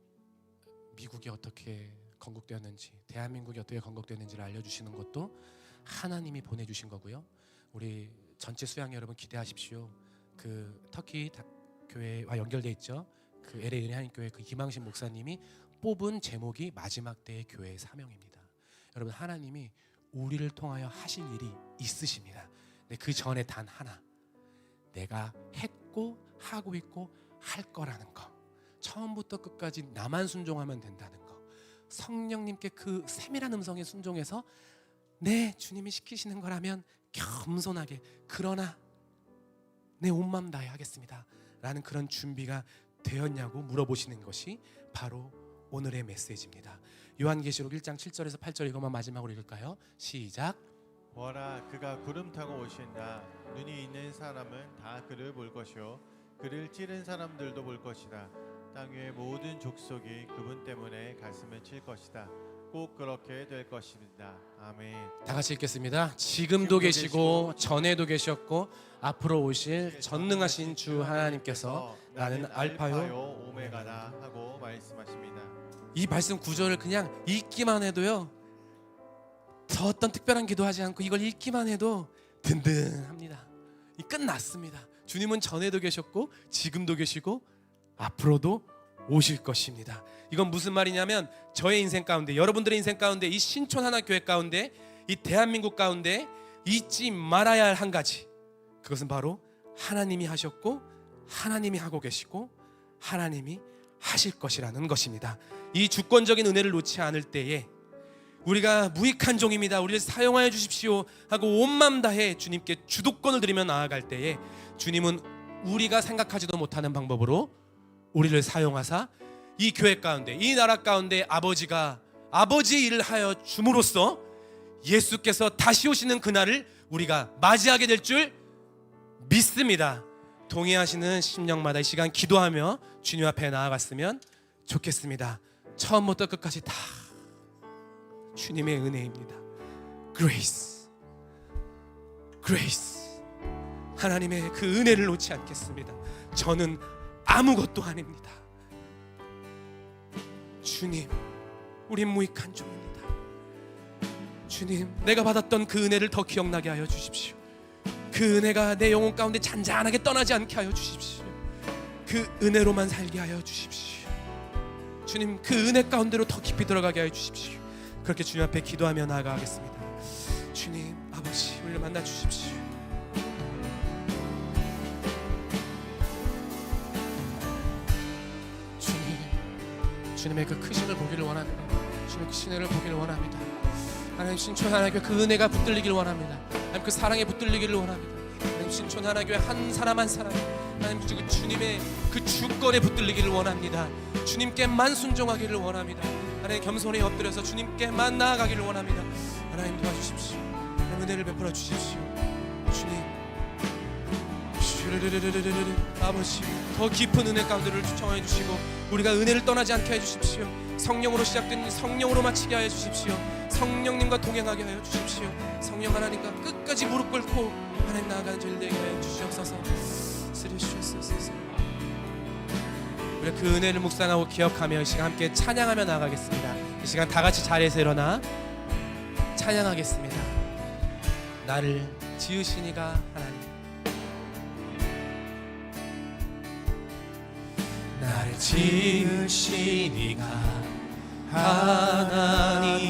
S1: 미국이 어떻게 건국되었는지, 대한민국이 어떻게 건국되었는지를 알려주시는 것도 하나님이 보내주신 거고요. 우리 전체 수양 여러분 기대하십시오. 그 터키 교회와 연결돼 있죠. 그 LA 은혜 한인교회 그 김항신 목사님이 뽑은 제목이 마지막 때의 교회의 사명입니다. 여러분, 하나님이 우리를 통하여 하실 일이 있으십니다. 근데 그 전에 단 하나, 내가 했고 하고 있고 할 거라는 거, 처음부터 끝까지 나만 순종하면 된다는 거, 성령님께 그 세밀한 음성에 순종해서 네, 주님이 시키시는 거라면 겸손하게, 그러나 내 온 마음 다해 하겠습니다 라는 그런 준비가 되었냐고 물어보시는 것이 바로 오늘의 메시지입니다. 요한계시록 1장 7절에서 8절 이것만 마지막으로 읽을까요? 시작.
S2: 보아라, 그가 구름 타고 오신다. 눈이 있는 사람은 다 그를 볼 것이요 그를 찌른 사람들도 볼 것이다. 땅 위의 모든 족속이 그분 때문에 가슴을 칠 것이다. 꼭 그렇게 될 것입니다. 아멘.
S1: 다 같이 읽겠습니다. 지금도 계시고 전에도 계셨고 앞으로 오실 전능하신 주 하나님께서 나는 알파요
S2: 오메가다 하고 말씀하십니다.
S1: 이 말씀 구절을 그냥 읽기만 해도요, 더 어떤 특별한 기도하지 않고 이걸 읽기만 해도 든든합니다. 이 끝났습니다. 주님은 전에도 계셨고 지금도 계시고 앞으로도 오실 것입니다. 이건 무슨 말이냐면 저의 인생 가운데, 여러분들의 인생 가운데, 이 신촌 하나교회 가운데, 이 대한민국 가운데 잊지 말아야 할 한 가지, 그것은 바로 하나님이 하셨고 하나님이 하고 계시고 하나님이 하실 것이라는 것입니다. 이 주권적인 은혜를 놓지 않을 때에 우리가 무익한 종입니다, 우리를 사용하여 주십시오 하고 온 마음 다해 주님께 주도권을 드리며 나아갈 때에 주님은 우리가 생각하지도 못하는 방법으로 우리를 사용하사 이 교회 가운데, 이 나라 가운데 아버지의 일을 하여 줌으로써 예수께서 다시 오시는 그날을 우리가 맞이하게 될 줄 믿습니다. 동의하시는 심령마다 이 시간 기도하며 주님 앞에 나아갔으면 좋겠습니다. 처음부터 끝까지 다 주님의 은혜입니다. Grace, Grace. 하나님의 그 은혜를 놓지 않겠습니다. 저는 아무것도 아닙니다. 주님, 우린 무익한 종입니다. 주님, 내가 받았던 그 은혜를 더 기억나게 하여 주십시오. 그 은혜가 내 영혼 가운데 잔잔하게 떠나지 않게 하여 주십시오. 그 은혜로만 살게 하여 주십시오. 주님, 그 은혜 가운데로 더 깊이 들어가게 하여 주십시오. 그렇게 주님 앞에 기도하며 나아가겠습니다. 주님, 아버지, 우리를 만나 주십시오. 주님의 그 크심을 보기를 원합니다. 주님의 그 신혜를 보기를 원합니다. 하나님, 신촌 하나교회 그 은혜가 붙들리기를 원합니다. 하나님, 그 사랑에 붙들리기를 원합니다. 하나님, 신촌 하나교회 한 사람 한 사람, 하나님, 주님의 그 주권에 붙들리기를 원합니다. 주님께만 순종하기를 원합니다. 하나님 겸손히 엎드려서 주님께만 나아가기를 원합니다. 하나님 도와주십시오. 은혜를 베풀어 주십시오. 주님, 아버지, 더 깊은 은혜 가운데를 초청해 주시고 우리가 은혜를 떠나지 않게 해 주십시오. 성령으로 시작된 성령으로 마치게 하여 주십시오. 성령님과 동행하게 하여 주십시오. 성령 하나님과 끝까지 무릎 꿇고 하나님 나아가는 저희를 되게 하여 주시옵소서. 우리 그 은혜를 묵상하고 기억하며 이 시간 함께 찬양하며 나아가겠습니다. 이 시간 다 같이 자리에서 일어나 찬양하겠습니다. 나를 지으시니가 하나님, 나를 지으시니가 하나님,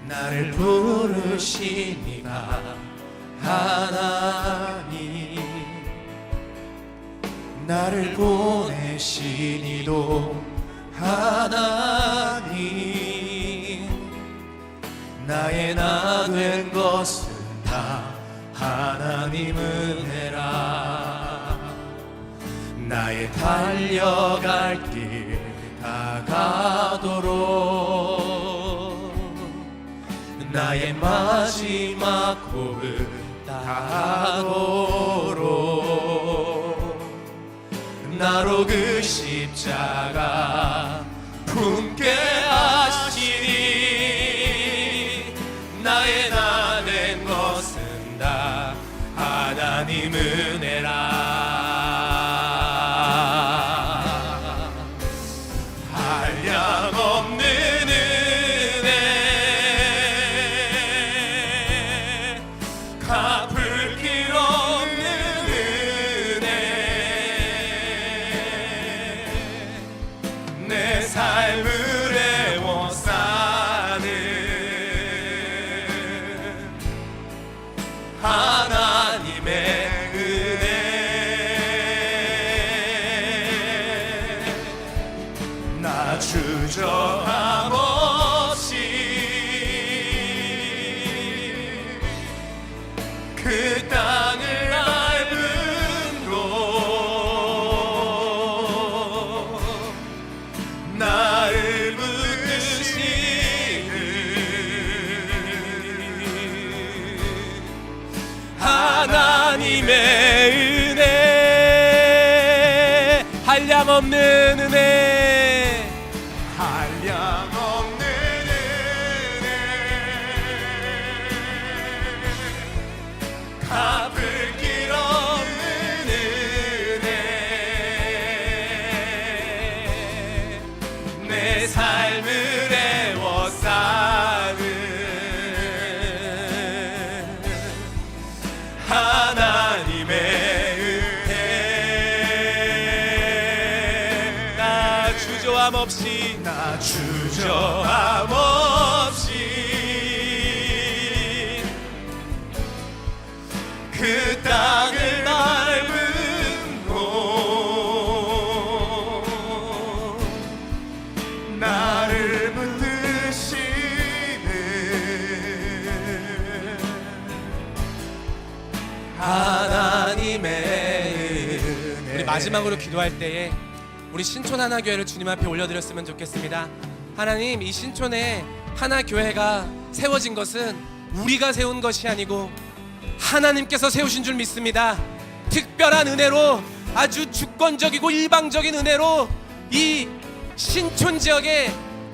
S1: 나를 부르시니가 하나님, 나를 보내시니도 하나님, 나의 나 된 것은 다 하나님 은혜라. 나의 달려갈 길 다가도록, 나의 마지막 호흡 다하도록, 나로 그 십자가 품게 하시니, 나의 나 된 것은 다 하나님 은혜라. 한량없는 은혜, 갚을 길 없는 은혜, 내 삶을 애워싸는 하나님의 은혜. 나 주저함 없이 그 땅을 밟은 곳, 나를 붙드시는 하나님의 은혜, 한량없는 은혜, 한량없는 은혜, 갚을 길 없는 은혜, 내 삶을 애워싸는 하나님의 은혜. 나 주저함 없이, 나 주저함 없이 그 땅을 밟은 곳, 나를 붙드시는 하나님의 은혜. 우리 마지막으로 기도할 때에 우리 신촌 하나교회를 주님 앞에 올려드렸으면 좋겠습니다. 하나님, 이 신촌에 하나교회가 세워진 것은 우리가 세운 것이 아니고 하나님께서 세우신 줄 믿습니다. 특별한 은혜로, 아주 주권적이고 일방적인 은혜로 이 신촌 지역에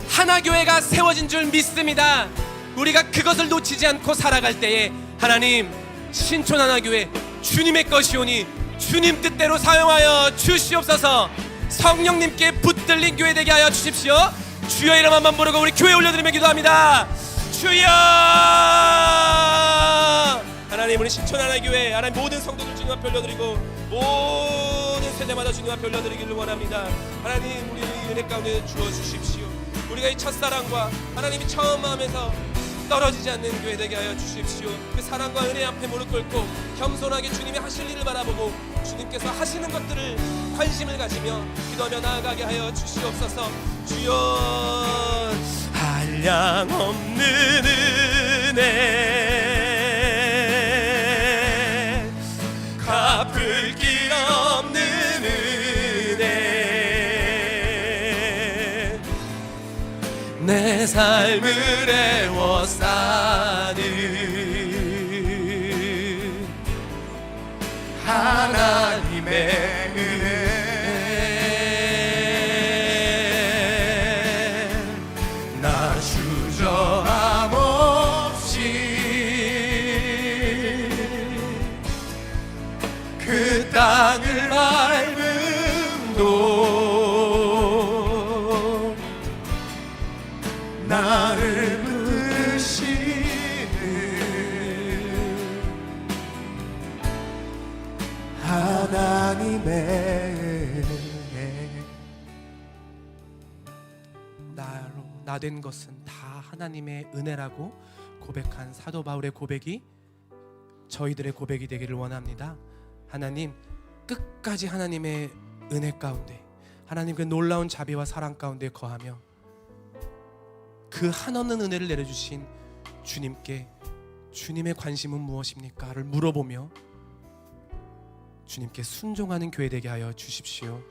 S1: 하나교회가 세워진 줄 믿습니다. 우리가 그것을 놓치지 않고 살아갈 때에 하나님, 신촌 하나교회 주님의 것이오니 주님 뜻대로 사용하여 주시옵소서. 성령님께 붙들린 교회 되게 하여 주십시오. 주여 이름 한번 부르고 우리 교회 올려드리며 기도합니다. 주여. 하나님, 우리 신촌 하나교회 하나님 모든 성도들 주님 앞에 올려드리고 모든 세대마다 주님 앞에 올려드리기를 원합니다. 하나님, 우리 은혜 가운데 주어주십시오. 우리가 이 첫사랑과 하나님이 처음 마음에서 떨어지지 않는 교회 되게 하여 주십시오. 그 사랑과 은혜 앞에 무릎 꿇고 겸손하게 주님이 하실 일을 바라보고 주님께서 하시는 것들을 관심을 가지며 기도하며 나아가게 하여 주시옵소서. 주여, 한량없는 은혜, 갚을 길 없는 은혜, 내 삶을 애워싸는 하나님의 은혜 나 주저함 없이 그 땅을 밟음도 나를 부르시는 하나님의 나 된 것은 다 하나님의 은혜라고 고백한 사도 바울의 고백이 저희들의 고백이 되기를 원합니다. 하나님, 끝까지 하나님의 은혜 가운데, 하나님 그 놀라운 자비와 사랑 가운데 거하며 그 한없는 은혜를 내려주신 주님께 주님의 관심은 무엇입니까?를 물어보며 주님께 순종하는 교회 되게 하여 주십시오.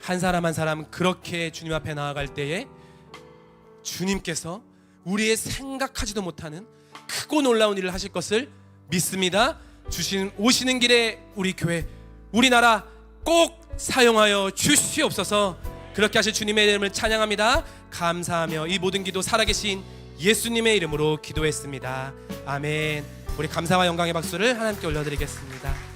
S1: 한 사람 한 사람 그렇게 주님 앞에 나아갈 때에 주님께서 우리의 생각하지도 못하는 크고 놀라운 일을 하실 것을 믿습니다. 오시는 길에 우리 교회, 우리나라 꼭 사용하여 주시옵소서. 그렇게 하실 주님의 이름을 찬양합니다. 감사하며 이 모든 기도 살아계신 예수님의 이름으로 기도했습니다. 아멘. 우리 감사와 영광의 박수를 하나님께 올려드리겠습니다.